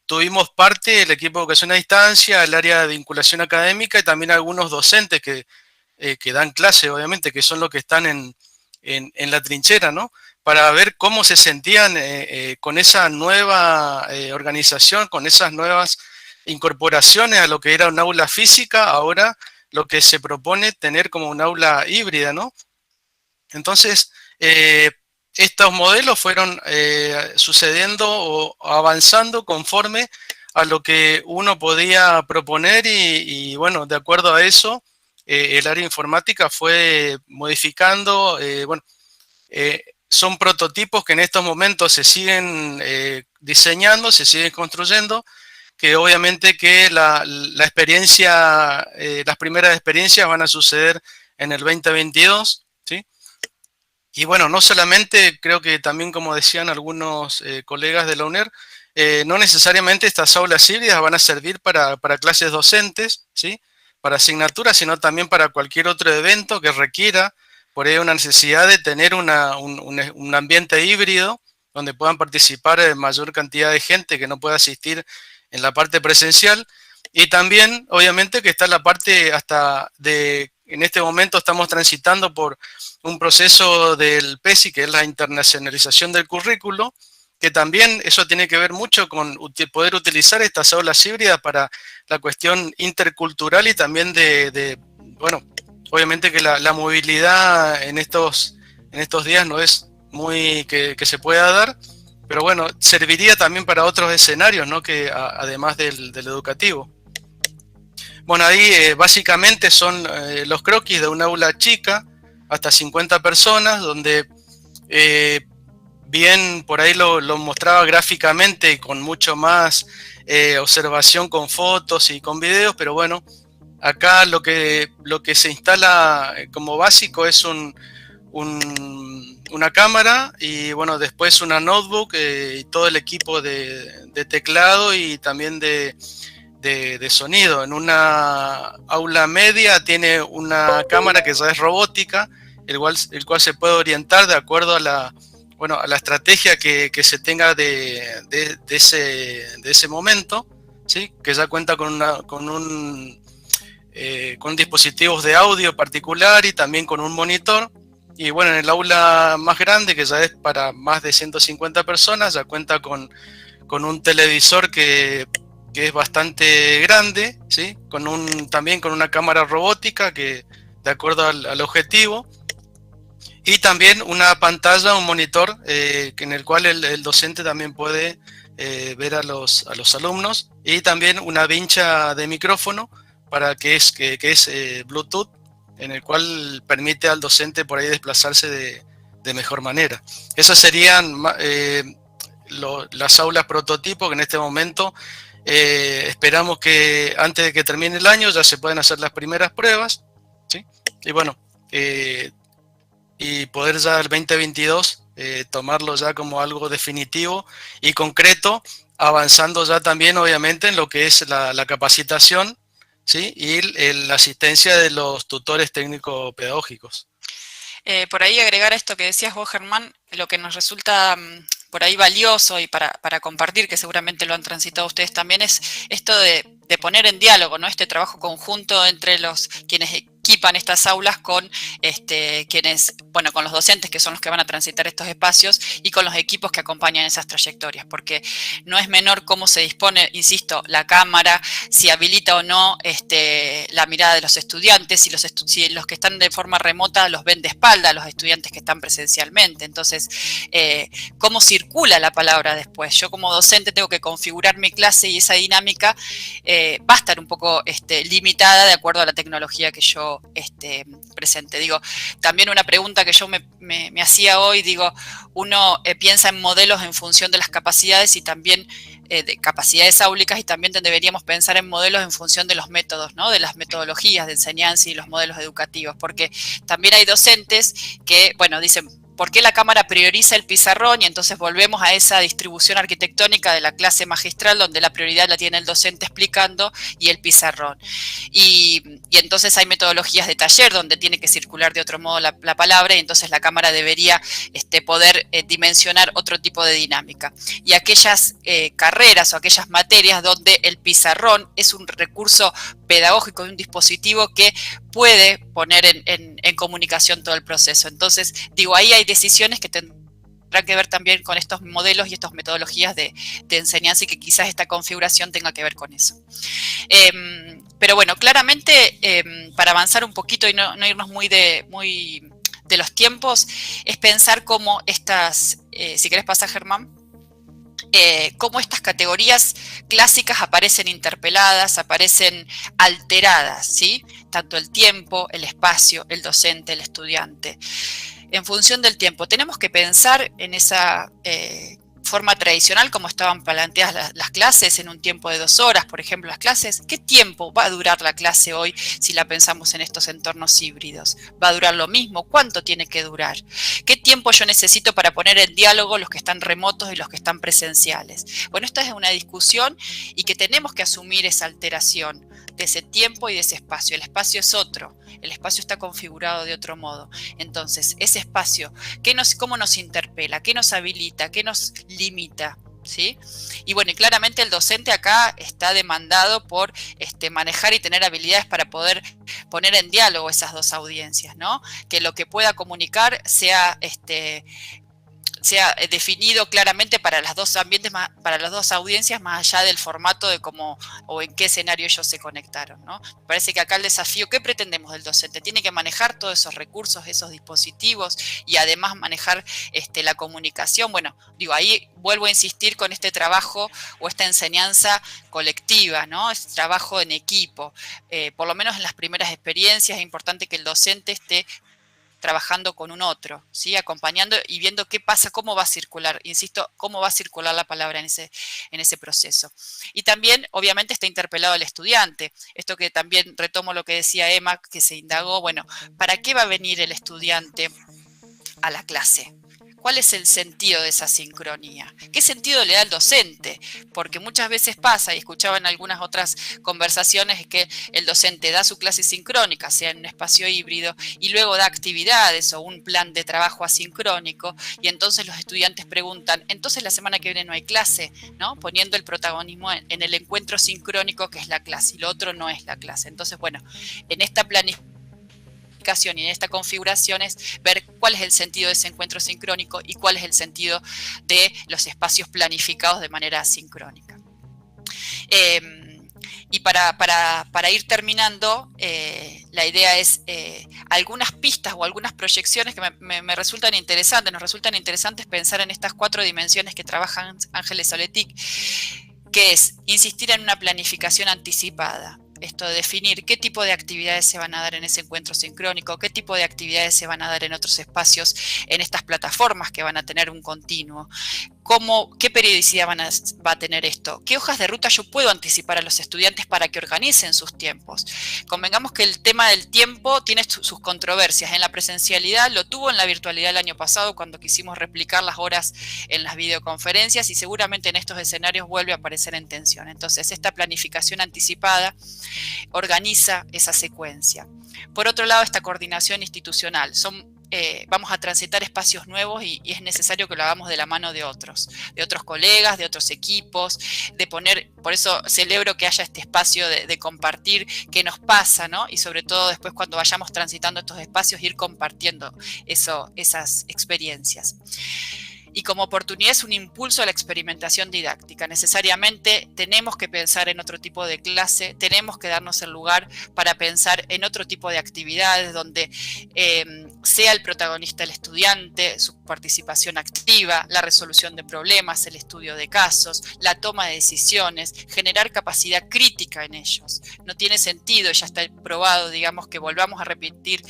tuvimos parte del equipo de educación a distancia, el área de vinculación académica y también algunos docentes que dan clase, obviamente, que son los que están en la trinchera, ¿no? Para ver cómo se sentían con esa nueva organización, con esas nuevas incorporaciones a lo que era un aula física, ahora lo que se propone tener como un aula híbrida, ¿no? Entonces, estos modelos fueron sucediendo o avanzando conforme a lo que uno podía proponer y bueno, de acuerdo a eso, el área informática fue modificando, son prototipos que en estos momentos se siguen diseñando, se siguen construyendo, que obviamente que la experiencia, las primeras experiencias van a suceder en el 2022, ¿sí? Y bueno, no solamente, creo que también como decían algunos colegas de la UNER, no necesariamente estas aulas híbridas van a servir para clases docentes, ¿sí? Para asignaturas, sino también para cualquier otro evento que requiera por ahí una necesidad de tener un ambiente híbrido donde puedan participar mayor cantidad de gente que no pueda asistir en la parte presencial. Y también, obviamente, que está la parte en este momento estamos transitando por un proceso del PESI, que es la internacionalización del currículo, que también eso tiene que ver mucho con poder utilizar estas aulas híbridas para la cuestión intercultural y también bueno, obviamente que la movilidad en estos días no es muy que se pueda dar, pero bueno, serviría también para otros escenarios, ¿no? Que además del educativo. Bueno, ahí básicamente son los croquis de un aula chica, hasta 50 personas, donde bien por ahí lo mostraba gráficamente con mucho más observación con fotos y con videos, pero bueno, acá lo que se instala como básico es una cámara y bueno, después una notebook y todo el equipo de teclado y también de sonido. En una aula media tiene una cámara que ya es robótica, el cual se puede orientar de acuerdo a la estrategia que se tenga de ese momento, ¿sí? Que ya cuenta con dispositivos de audio particular y también con un monitor. Y bueno, en el aula más grande, que ya es para más de 150 personas, ya cuenta con un televisor que es bastante grande, ¿sí? También con una cámara robótica que de acuerdo al objetivo. Y también una pantalla, un monitor, en el cual el docente también puede ver a los alumnos. Y también una vincha de micrófono que es Bluetooth, en el cual permite al docente por ahí desplazarse de mejor manera. Esas serían las aulas prototipo que en este momento esperamos que antes de que termine el año ya se puedan hacer las primeras pruebas, ¿sí? Y bueno, y poder ya el 2022 tomarlo ya como algo definitivo y concreto, avanzando ya también obviamente en lo que es la capacitación, ¿sí? Y la asistencia de los tutores técnico-pedagógicos.
Por ahí agregar esto que decías vos, Germán, lo que nos resulta por ahí valioso y para compartir, que seguramente lo han transitado ustedes también, es esto de poner en diálogo, ¿no? Este trabajo conjunto entre quienes equipan estas aulas con con los docentes, que son los que van a transitar estos espacios, y con los equipos que acompañan esas trayectorias, porque no es menor cómo se dispone, insisto, la cámara, si habilita o no la mirada de los estudiantes, si los que están de forma remota los ven de espalda a los estudiantes que están presencialmente. Entonces, cómo circula la palabra después. Yo como docente tengo que configurar mi clase y esa dinámica va a estar un poco limitada de acuerdo a la tecnología que yo presente. Digo, también una pregunta que yo me hacía hoy, digo, uno piensa en modelos en función de las capacidades y también de capacidades áulicas, y también deberíamos pensar en modelos en función de los métodos, ¿no? De las metodologías de enseñanza y los modelos educativos, porque también hay docentes que, bueno, dicen, ¿por qué la cámara prioriza el pizarrón? Y entonces volvemos a esa distribución arquitectónica de la clase magistral, donde la prioridad la tiene el docente explicando y el pizarrón. Y entonces hay metodologías de taller donde tiene que circular de otro modo la palabra, y entonces la cámara debería poder dimensionar otro tipo de dinámica. Y aquellas carreras o aquellas materias donde el pizarrón es un recurso pedagógico y un dispositivo que puede poner en comunicación todo el proceso. Entonces, digo, ahí hay decisiones que tendrán que ver también con estos modelos y estas metodologías de enseñanza, y que quizás esta configuración tenga que ver con eso. Pero bueno, claramente, para avanzar un poquito y no irnos muy de los tiempos, es pensar cómo estas, si querés pasar, Germán, cómo estas categorías clásicas aparecen interpeladas, aparecen alteradas, ¿sí? Tanto el tiempo, el espacio, el docente, el estudiante. En función del tiempo, tenemos que pensar en esa forma tradicional, como estaban planteadas las clases, en un tiempo de 2 horas, por ejemplo, las clases. ¿Qué tiempo va a durar la clase hoy si la pensamos en estos entornos híbridos? ¿Va a durar lo mismo? ¿Cuánto tiene que durar? ¿Qué tiempo yo necesito para poner en diálogo los que están remotos y los que están presenciales? Bueno, esta es una discusión, y que tenemos que asumir esa alteración de ese tiempo y de ese espacio. El espacio es otro, el espacio está configurado de otro modo. Entonces, ese espacio, ¿cómo nos interpela? ¿Qué nos habilita? ¿Qué nos limita? ¿Sí? Y bueno, y claramente el docente acá está demandado por manejar y tener habilidades para poder poner en diálogo esas dos audiencias, ¿no? Que lo que pueda comunicar sea definido claramente para las dos ambientes, para las dos audiencias, más allá del formato de cómo o en qué escenario ellos se conectaron, ¿no? Me parece que acá el desafío, ¿qué pretendemos del docente? Tiene que manejar todos esos recursos, esos dispositivos, y además manejar la comunicación. Bueno, digo, ahí vuelvo a insistir con este trabajo o esta enseñanza colectiva, ¿no? Este trabajo en equipo. Por lo menos en las primeras experiencias es importante que el docente esté trabajando con un otro, ¿sí? Acompañando y viendo qué pasa, cómo va a circular, insisto, cómo va a circular la palabra en ese proceso. Y también, obviamente, está interpelado el estudiante. Esto que también retomo lo que decía Emma, que se indagó, bueno, ¿para qué va a venir el estudiante a la clase? ¿Cuál es el sentido de esa sincronía? ¿Qué sentido le da el docente? Porque muchas veces pasa, y escuchaba en algunas otras conversaciones, que el docente da su clase sincrónica, sea en un espacio híbrido, y luego da actividades o un plan de trabajo asincrónico, y entonces los estudiantes preguntan, entonces la semana que viene no hay clase, ¿no? Poniendo el protagonismo en el encuentro sincrónico, que es la clase, y lo otro no es la clase. Entonces, bueno, en esta planificación y en esta configuración es ver cuál es el sentido de ese encuentro sincrónico y cuál es el sentido de los espacios planificados de manera asincrónica. Y para ir terminando, la idea es algunas pistas o algunas proyecciones que me resultan interesantes. Nos resultan interesantes pensar en estas 4 dimensiones que trabaja Ángeles Soletic, que es insistir en una planificación anticipada. Esto de definir qué tipo de actividades se van a dar en ese encuentro sincrónico, qué tipo de actividades se van a dar en otros espacios, en estas plataformas que van a tener un continuo. ¿Qué periodicidad va a tener esto? ¿Qué hojas de ruta yo puedo anticipar a los estudiantes para que organicen sus tiempos? Convengamos que el tema del tiempo tiene sus controversias. En la presencialidad lo tuvo, en la virtualidad el año pasado, cuando quisimos replicar las horas en las videoconferencias, y seguramente en estos escenarios vuelve a aparecer en tensión. Entonces, esta planificación anticipada organiza esa secuencia. Por otro lado, esta coordinación institucional. Vamos a transitar espacios nuevos y es necesario que lo hagamos de la mano de otros colegas, de otros equipos, de poner, por eso celebro que haya este espacio de compartir qué nos pasa, ¿no? Y sobre todo después, cuando vayamos transitando estos espacios, ir compartiendo esas experiencias. Y como oportunidad es un impulso a la experimentación didáctica. Necesariamente tenemos que pensar en otro tipo de clase, tenemos que darnos el lugar para pensar en otro tipo de actividades donde sea el protagonista el estudiante, su participación activa, la resolución de problemas, el estudio de casos, la toma de decisiones, generar capacidad crítica en ellos. No tiene sentido, ya está probado, digamos, que volvamos a repetir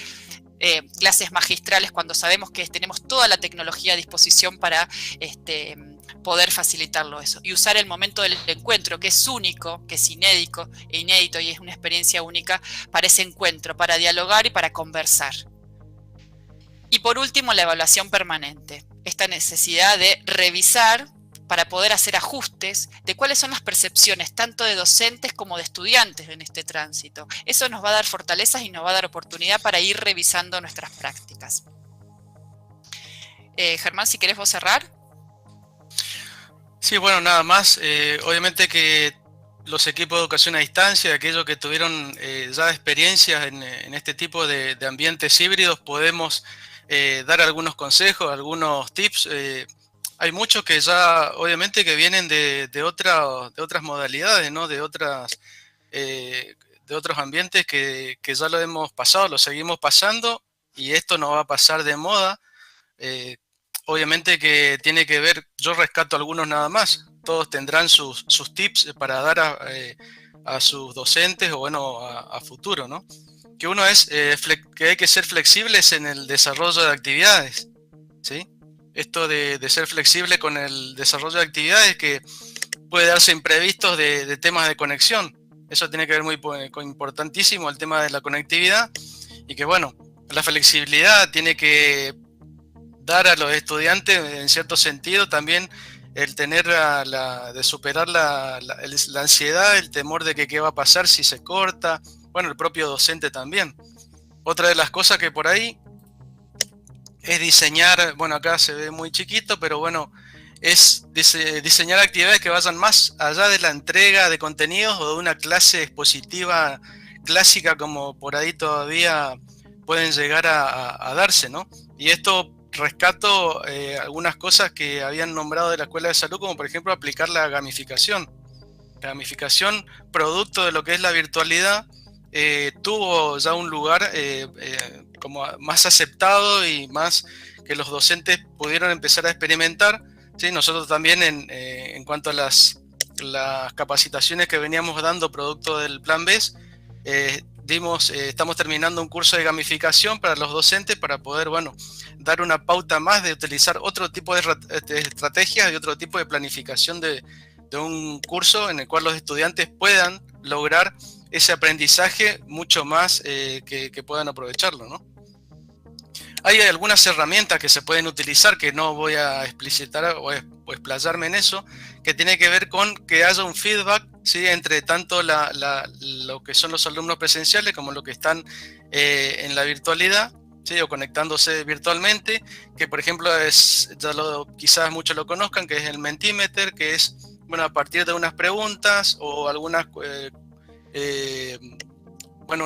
clases magistrales cuando sabemos que tenemos toda la tecnología a disposición para poder facilitarlo eso. Y usar el momento del encuentro, que es único, que es inédito y es una experiencia única para ese encuentro, para dialogar y para conversar. Y por último, la evaluación permanente. Esta necesidad de revisar para poder hacer ajustes de cuáles son las percepciones tanto de docentes como de estudiantes en este tránsito. Eso nos va a dar fortalezas y nos va a dar oportunidad para ir revisando nuestras prácticas. Germán, si querés vos cerrar.
Sí, bueno, nada más. Obviamente que los equipos de educación a distancia, aquellos que tuvieron ya experiencias en este tipo de ambientes híbridos, podemos dar algunos consejos, algunos tips. Hay muchos que ya, obviamente, que vienen de otras modalidades, ¿no? De otros ambientes que ya lo hemos pasado, lo seguimos pasando, y esto no va a pasar de moda. Obviamente que tiene que ver, yo rescato algunos nada más, todos tendrán sus tips para dar a sus docentes o bueno, a futuro, ¿no? Que uno es que hay que ser flexibles en el desarrollo de actividades, ¿sí? Esto de ser flexible con el desarrollo de actividades, que puede darse imprevistos de temas de conexión. Eso tiene que ver con importantísimo el tema de la conectividad, y que bueno, la flexibilidad tiene que dar a los estudiantes, en cierto sentido, también el tener de superar la ansiedad, el temor de que qué va a pasar si se corta, bueno, el propio docente también. Otra de las cosas que por ahí es diseñar, bueno, acá se ve muy chiquito, pero bueno, es diseñar actividades que vayan más allá de la entrega de contenidos o de una clase expositiva clásica, como por ahí todavía pueden llegar a darse, ¿no? Y esto rescato algunas cosas que habían nombrado de la Escuela de Salud, como por ejemplo aplicar la gamificación. La gamificación, producto de lo que es la virtualidad, tuvo ya un lugar como más aceptado y más que los docentes pudieron empezar a experimentar, ¿sí? Nosotros también en cuanto a las capacitaciones que veníamos dando producto del Plan BES, estamos terminando un curso de gamificación para los docentes para poder, bueno, dar una pauta más de utilizar otro tipo de estrategias y otro tipo de planificación de un curso en el cual los estudiantes puedan lograr ese aprendizaje mucho más que puedan aprovecharlo, ¿no? Hay algunas herramientas que se pueden utilizar que no voy a explicitar o explayarme en eso, que tiene que ver con que haya un feedback, ¿sí?, entre tanto lo que son los alumnos presenciales como los que están en la virtualidad, ¿sí?, o conectándose virtualmente, que por ejemplo quizás muchos lo conozcan, que es el Mentimeter, que es, bueno, a partir de unas preguntas o algunas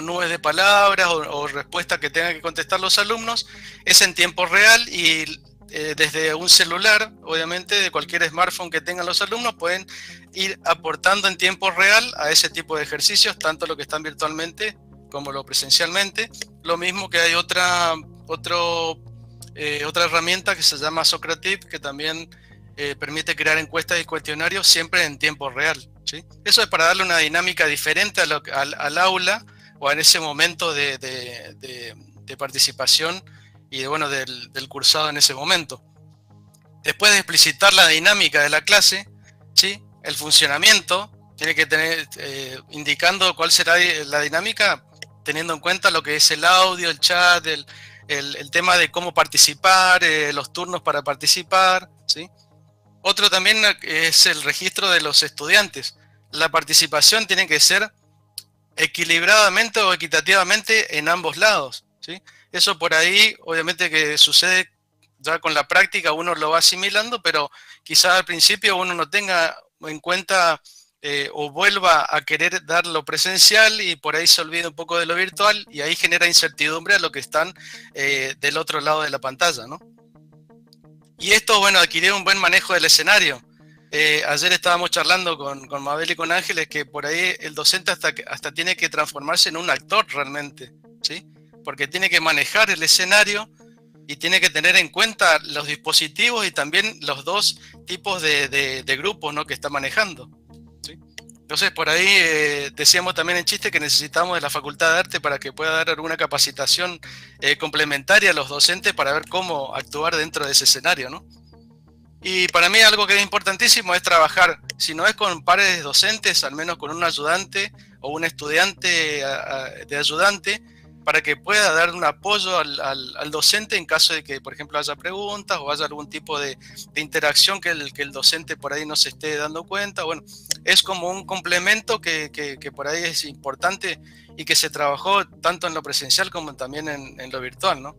nubes de palabras o respuestas que tengan que contestar los alumnos, es en tiempo real y desde un celular, obviamente, de cualquier smartphone que tengan los alumnos, pueden ir aportando en tiempo real a ese tipo de ejercicios, tanto lo que están virtualmente como lo presencialmente. Lo mismo que hay otra herramienta que se llama Socrative, que también permite crear encuestas y cuestionarios siempre en tiempo real, ¿sí? Eso es para darle una dinámica diferente al aula o en ese momento de participación y del cursado en ese momento. Después de explicitar la dinámica de la clase, ¿sí?, el funcionamiento tiene que tener indicando cuál será la dinámica, teniendo en cuenta lo que es el audio, el chat, el tema de cómo participar, los turnos para participar, ¿sí? Otro también es el registro de los estudiantes. La participación tiene que ser equilibradamente o equitativamente en ambos lados, ¿sí? Eso por ahí, obviamente que sucede ya con la práctica, uno lo va asimilando, pero quizás al principio uno no tenga en cuenta o vuelva a querer dar lo presencial y por ahí se olvida un poco de lo virtual y ahí genera incertidumbre a los que están del otro lado de la pantalla, ¿no? Y esto, bueno, adquirir un buen manejo del escenario. Ayer estábamos charlando con Mabel y con Ángeles que por ahí el docente hasta tiene que transformarse en un actor realmente, ¿sí? Porque tiene que manejar el escenario y tiene que tener en cuenta los dispositivos y también los dos tipos de grupos, ¿no?, que está manejando, ¿sí? Entonces por ahí decíamos también en chiste que necesitamos de la Facultad de Arte para que pueda dar alguna capacitación complementaria a los docentes para ver cómo actuar dentro de ese escenario, ¿no? Y para mí algo que es importantísimo es trabajar, si no es con pares docentes, al menos con un ayudante o un estudiante de ayudante, para que pueda dar un apoyo al docente en caso de que, por ejemplo, haya preguntas o haya algún tipo de interacción que el docente por ahí no se esté dando cuenta. Bueno, es como un complemento que por ahí es importante y que se trabajó tanto en lo presencial como también en lo virtual, ¿no?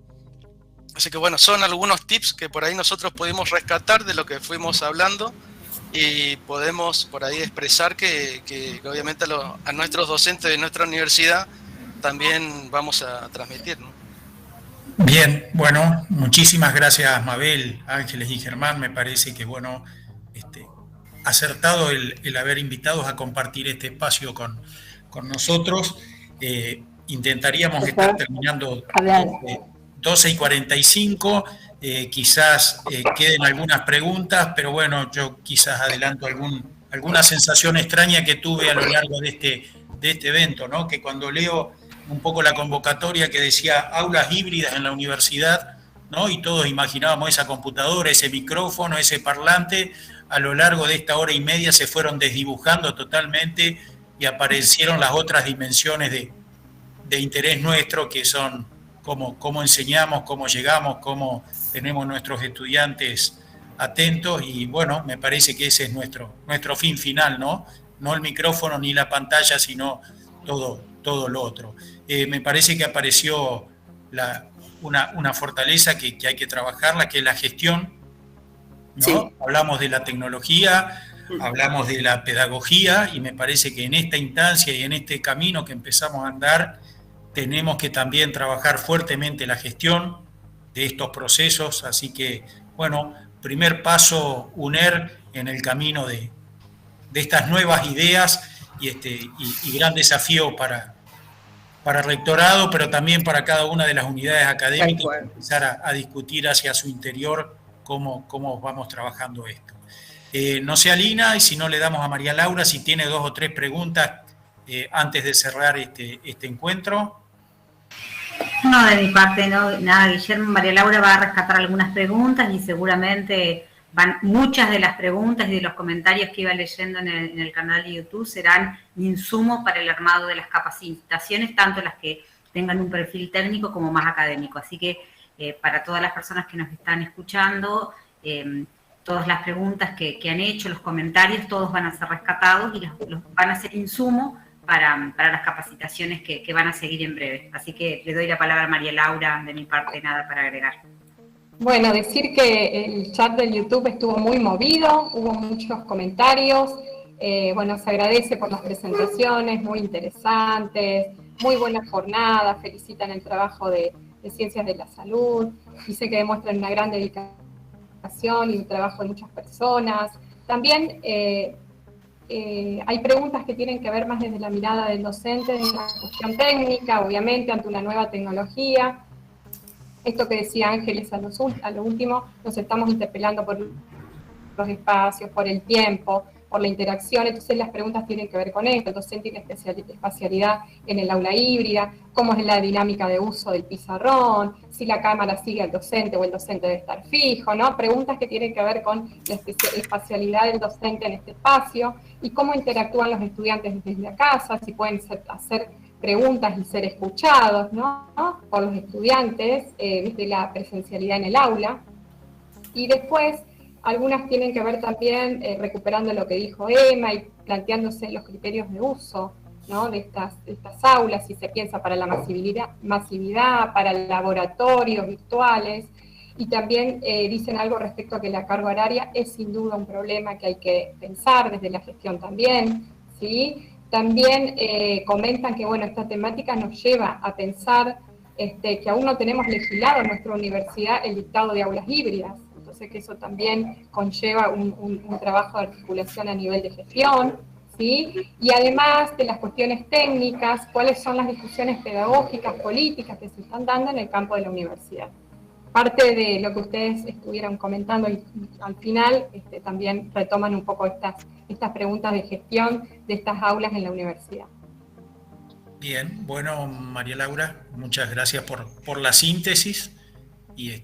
Así que bueno, son algunos tips que por ahí nosotros pudimos rescatar de lo que fuimos hablando y podemos por ahí expresar que obviamente a nuestros docentes de nuestra universidad también vamos a transmitir, ¿no?
Bien, bueno, muchísimas gracias Mabel, Ángeles y Germán. Me parece que, bueno, acertado el haber invitados a compartir este espacio con nosotros. Intentaríamos estar terminando 12:45, quizás queden algunas preguntas, pero bueno, yo quizás adelanto alguna sensación extraña que tuve a lo largo de este evento, ¿no? Que cuando leo un poco la convocatoria que decía aulas híbridas en la universidad, ¿no?, y todos imaginábamos esa computadora, ese micrófono, ese parlante, a lo largo de esta hora y media se fueron desdibujando totalmente y aparecieron las otras dimensiones de interés nuestro, que son cómo enseñamos, cómo llegamos, cómo tenemos nuestros estudiantes atentos, y bueno, me parece que ese es nuestro fin final, ¿no? No el micrófono ni la pantalla, sino todo lo otro. Me parece que apareció una fortaleza que hay que trabajarla, que es la gestión, ¿no? Sí. Hablamos de la tecnología, hablamos de la pedagogía, y me parece que en esta instancia y en este camino que empezamos a andar, tenemos que también trabajar fuertemente la gestión de estos procesos. Así que, bueno, primer paso, UNER en el camino de estas nuevas ideas y gran desafío para el rectorado, pero también para cada una de las unidades académicas, empezar a discutir hacia su interior cómo vamos trabajando esto. No sé, Alina, y si no le damos a María Laura, si tiene 2 o 3 preguntas antes de cerrar este encuentro.
No, de mi parte no, nada, Guillermo, María Laura va a rescatar algunas preguntas y seguramente muchas de las preguntas y de los comentarios que iba leyendo en el canal de YouTube serán insumo para el armado de las capacitaciones, tanto las que tengan un perfil técnico como más académico. Así que para todas las personas que nos están escuchando, todas las preguntas que han hecho, los comentarios, todos van a ser rescatados y los van a ser insumo para las capacitaciones que van a seguir en breve. Así que le doy la palabra a María Laura, de mi parte nada para agregar.
Bueno, decir que el chat del YouTube estuvo muy movido, hubo muchos comentarios, bueno, se agradece por las presentaciones, muy interesantes, muy buena jornada, felicitan el trabajo de Ciencias de la Salud, dice que demuestran una gran dedicación y un trabajo de muchas personas. También hay preguntas que tienen que ver más desde la mirada del docente, de una cuestión técnica, obviamente, ante una nueva tecnología. Esto que decía Ángeles a lo último, nos estamos interpelando por los espacios, por el tiempo, por la interacción, entonces las preguntas tienen que ver con esto. El docente tiene espacialidad en el aula híbrida, cómo es la dinámica de uso del pizarrón, si la cámara sigue al docente o el docente debe estar fijo, ¿no? Preguntas que tienen que ver con la espacialidad del docente en este espacio y cómo interactúan los estudiantes desde la casa, si pueden hacer preguntas y ser escuchados, ¿no? Por los estudiantes desde la presencialidad en el aula. Y después, algunas tienen que ver también recuperando lo que dijo Emma y planteándose los criterios de uso, ¿no? de estas aulas, si se piensa para la masividad, para laboratorios virtuales, y también dicen algo respecto a que la carga horaria es sin duda un problema que hay que pensar desde la gestión también, ¿sí? También comentan que, bueno, esta temática nos lleva a pensar que aún no tenemos legislado en nuestra universidad el dictado de aulas híbridas, entonces que eso también conlleva un trabajo de articulación a nivel de gestión, ¿sí? Y además de las cuestiones técnicas, cuáles son las discusiones pedagógicas, políticas que se están dando en el campo de la universidad. Parte de lo que ustedes estuvieron comentando y al final también retoman un poco estas preguntas de gestión de estas aulas en la universidad.
Bien, bueno, María Laura, muchas gracias por la síntesis y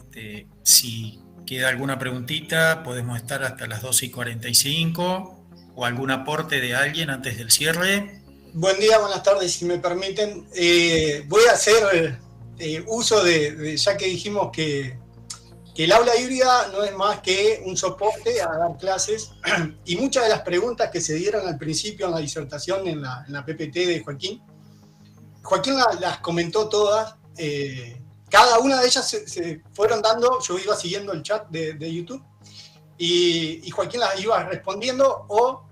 si queda alguna preguntita podemos estar hasta las 12:45 o algún aporte de alguien antes del cierre.
Buen día, buenas tardes, si me permiten. Voy a hacer uso de, ya que dijimos que el aula híbrida no es más que un soporte a dar clases, y muchas de las preguntas que se dieron al principio en la disertación, en la PPT de Joaquín las comentó todas, cada una de ellas se fueron dando, yo iba siguiendo el chat de YouTube, y Joaquín las iba respondiendo o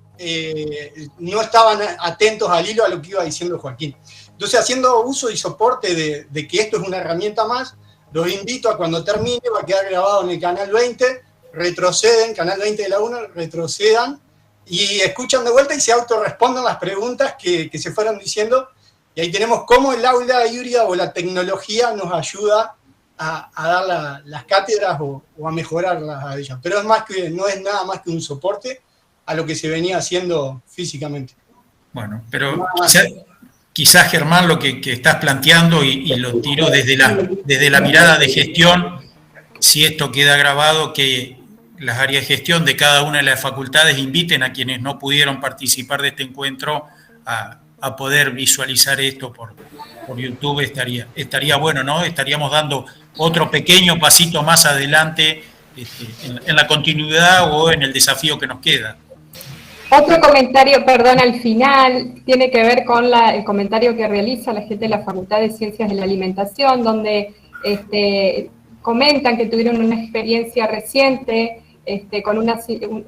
no estaban atentos al hilo a lo que iba diciendo Joaquín. Entonces, haciendo uso y soporte de que esto es una herramienta más, los invito a cuando termine, va a quedar grabado en el canal 20, retroceden, canal 20 de la 1, retrocedan y escuchan de vuelta y se autorresponden las preguntas que se fueron diciendo. Y ahí tenemos cómo el aula híbrida o la tecnología nos ayuda a dar las cátedras o a mejorarlas a ellas. Pero no es nada más que un soporte a lo que se venía haciendo físicamente.
Bueno, pero quizás Germán, lo que estás planteando, y lo tiro desde la mirada de gestión, si esto queda grabado, que las áreas de gestión de cada una de las facultades inviten a quienes no pudieron participar de este encuentro a poder visualizar esto por YouTube, estaría bueno, ¿no? Estaríamos dando otro pequeño pasito más adelante en la continuidad o en el desafío que nos queda.
Otro comentario, perdón, al final, tiene que ver con el comentario que realiza la gente de la Facultad de Ciencias de la Alimentación, donde comentan que tuvieron una experiencia reciente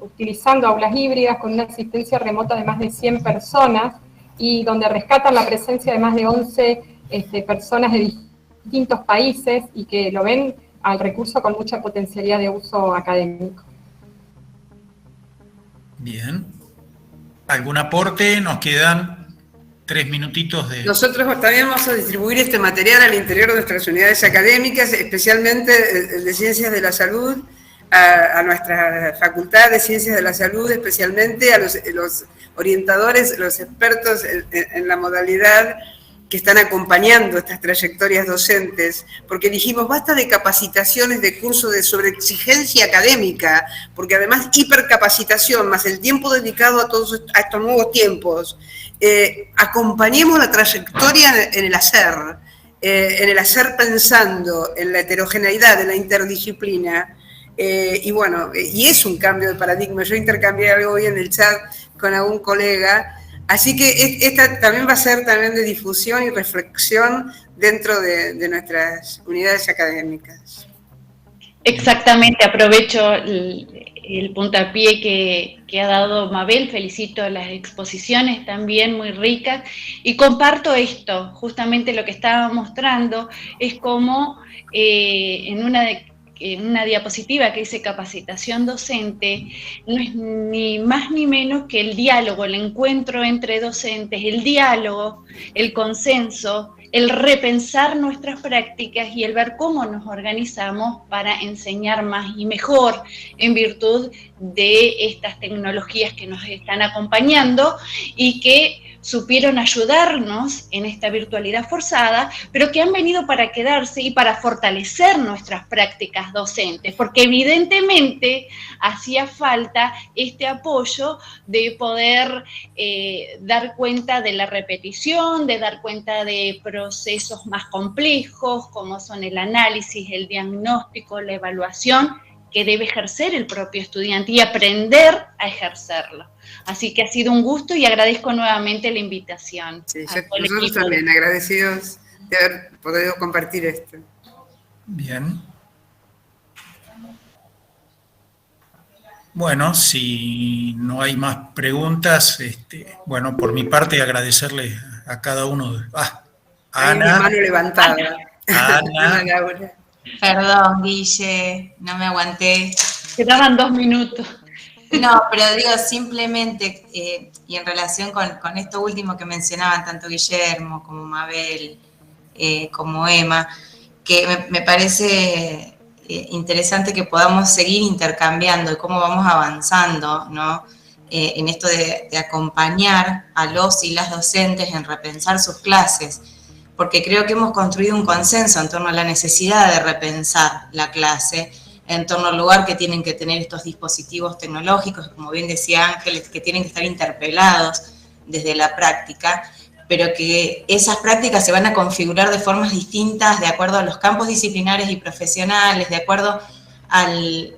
utilizando aulas híbridas con una asistencia remota de más de 100 personas y donde rescatan la presencia de más de 11 personas de distintos países y que lo ven al recurso con mucha potencialidad de uso académico.
Bien. ¿Algún aporte? Nos quedan 3 minutitos de...
Nosotros también vamos a distribuir este material al interior de nuestras unidades académicas, especialmente el de Ciencias de la Salud, a nuestra Facultad de Ciencias de la Salud, especialmente a los orientadores, los expertos en la modalidad que están acompañando estas trayectorias docentes, porque dijimos, basta de capacitaciones de cursos de sobreexigencia académica, porque además hipercapacitación, más el tiempo dedicado a estos nuevos tiempos, acompañemos la trayectoria en el hacer pensando en la heterogeneidad, en la interdisciplina, y bueno, y es un cambio de paradigma. Yo intercambié algo hoy en el chat con algún colega. Así que esta también va a ser también de difusión y reflexión dentro de nuestras unidades académicas.
Exactamente, aprovecho el puntapié que ha dado Mabel, felicito las exposiciones también muy ricas y comparto esto, justamente lo que estaba mostrando es como en una diapositiva que dice capacitación docente, no es ni más ni menos que el diálogo, el encuentro entre docentes, el diálogo, el consenso, el repensar nuestras prácticas y el ver cómo nos organizamos para enseñar más y mejor en virtud de estas tecnologías que nos están acompañando y que supieron ayudarnos en esta virtualidad forzada, pero que han venido para quedarse y para fortalecer nuestras prácticas docentes, porque evidentemente hacía falta este apoyo de poder dar cuenta de la repetición, de dar cuenta de procesos más complejos, como son el análisis, el diagnóstico, la evaluación, que debe ejercer el propio estudiante y aprender a ejercerlo. Así que ha sido un gusto y agradezco nuevamente la invitación.
Sí, nosotros también agradecidos de haber podido compartir esto.
Bien. Bueno, si no hay más preguntas, bueno, por mi parte agradecerle a cada uno. Ana.
Mano levantada.
Ana.
Laura.
Perdón, Guille, no me aguanté.
Quedaban 2 minutos.
No, pero digo, simplemente, y en relación con esto último que mencionaban tanto Guillermo como Mabel, como Emma, que me parece interesante que podamos seguir intercambiando y cómo vamos avanzando, ¿no? En esto de acompañar a los y las docentes en repensar sus clases, porque creo que hemos construido un consenso en torno a la necesidad de repensar la clase, en torno al lugar que tienen que tener estos dispositivos tecnológicos, como bien decía Ángeles, que tienen que estar interpelados desde la práctica, pero que esas prácticas se van a configurar de formas distintas de acuerdo a los campos disciplinares y profesionales, de acuerdo al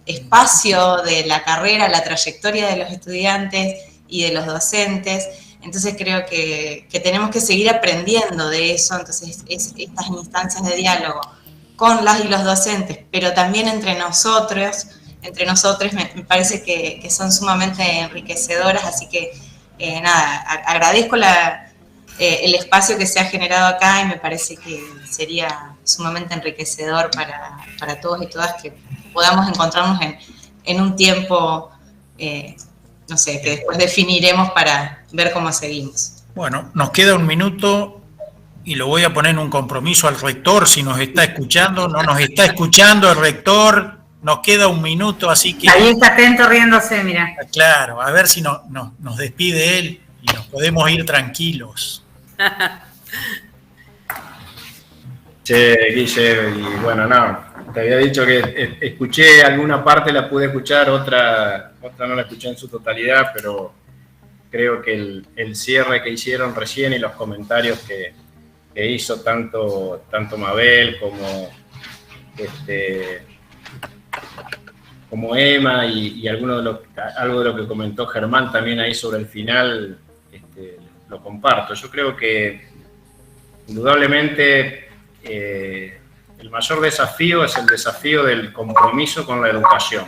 espacio de la carrera, la trayectoria de los estudiantes y de los docentes. Entonces creo que tenemos que seguir aprendiendo de eso, entonces estas instancias de diálogo con las y los docentes, pero también entre nosotros me parece que son sumamente enriquecedoras, así que nada, agradezco el espacio que se ha generado acá y me parece que sería sumamente enriquecedor para todos y todas que podamos encontrarnos en un tiempo, no sé, que después definiremos para ver cómo seguimos.
Bueno, nos queda 1 minuto y lo voy a poner en un compromiso al rector, si nos está escuchando, no nos está escuchando el rector, nos queda 1 minuto, así que...
Ahí está atento riéndose, mira.
Claro, a ver si nos despide él y nos podemos ir tranquilos.
Che, Guille, y bueno, no, te había dicho que escuché alguna parte, la pude escuchar, otra no la escuché en su totalidad, pero creo que el cierre que hicieron recién y los comentarios que hizo tanto Mabel como Emma y algo de lo que comentó Germán también ahí sobre el final, lo comparto. Yo creo que indudablemente el mayor desafío es el desafío del compromiso con la educación.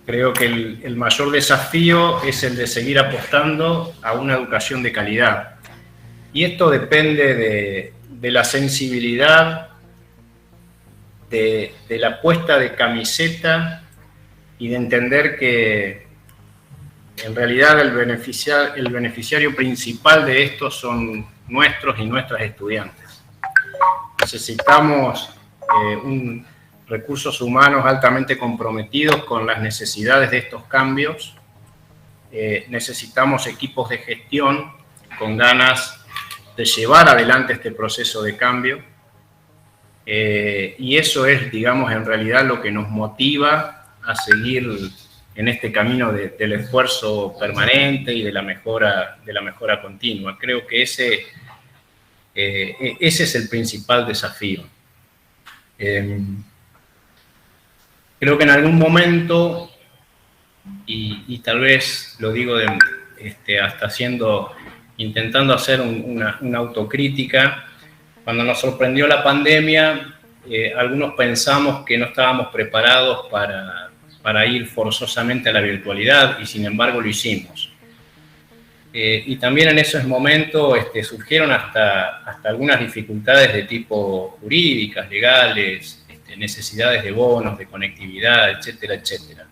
Creo que el mayor desafío es el de seguir apostando a una educación de calidad. Y esto depende de la sensibilidad, de la puesta de camiseta y de entender que en realidad el beneficiario principal de esto son nuestros y nuestras estudiantes. Necesitamos recursos humanos altamente comprometidos con las necesidades de estos cambios. Necesitamos equipos de gestión con ganas de llevar adelante este proceso de cambio. Y eso es, digamos, en realidad lo que nos motiva a seguir en este camino del esfuerzo permanente y de la mejora continua. Creo que ese es el principal desafío. Creo que en algún momento, y tal vez lo digo hasta intentando hacer una autocrítica, cuando nos sorprendió la pandemia, algunos pensamos que no estábamos preparados para ir forzosamente a la virtualidad, y sin embargo lo hicimos. Y también en esos momentos surgieron hasta algunas dificultades de tipo jurídicas, legales, necesidades de bonos, de conectividad, etcétera, etcétera.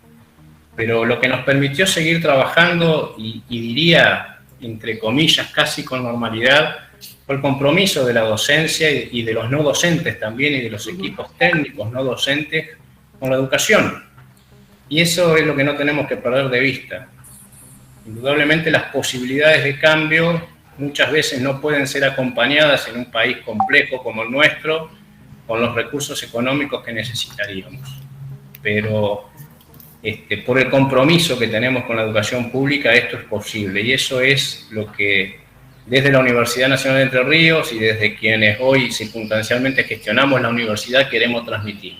Pero lo que nos permitió seguir trabajando, y diría, entre comillas, casi con normalidad, fue el compromiso de la docencia y de los no docentes también, y de los equipos técnicos no docentes con la educación. Y eso es lo que no tenemos que perder de vista. Indudablemente las posibilidades de cambio muchas veces no pueden ser acompañadas en un país complejo como el nuestro, con los recursos económicos que necesitaríamos. Pero por el compromiso que tenemos con la educación pública, esto es posible, y eso es lo que desde la Universidad Nacional de Entre Ríos y desde quienes hoy circunstancialmente gestionamos la universidad queremos transmitir.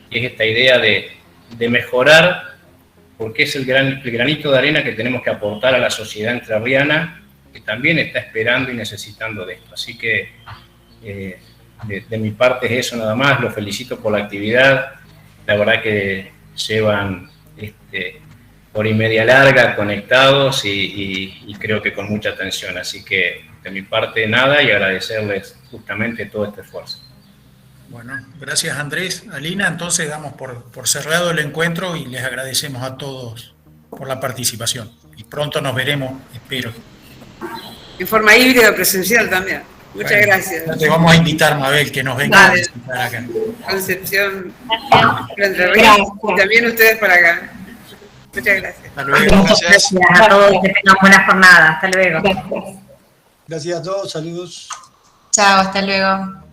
Y es esta idea de mejorar, porque es el granito de arena que tenemos que aportar a la sociedad entrerriana, que también está esperando y necesitando de esto. Así que de mi parte es eso nada más. Los felicito por la actividad. La verdad que llevan hora y media larga conectados y creo que con mucha atención. Así que de mi parte nada, y agradecerles justamente todo este esfuerzo.
Bueno, gracias Andrés. Alina, entonces damos por cerrado el encuentro y les agradecemos a todos por la participación. Y pronto nos veremos, espero.
En forma híbrida presencial también. Muchas gracias.
Te vamos a invitar, Mabel, que nos venga a visitar acá.
Concepción, Entre Ríos, y también ustedes para acá. Muchas gracias.
Hasta luego.
Gracias a todos, que tengan buena jornada. Hasta luego.
Gracias a todos, saludos.
Chao, hasta luego.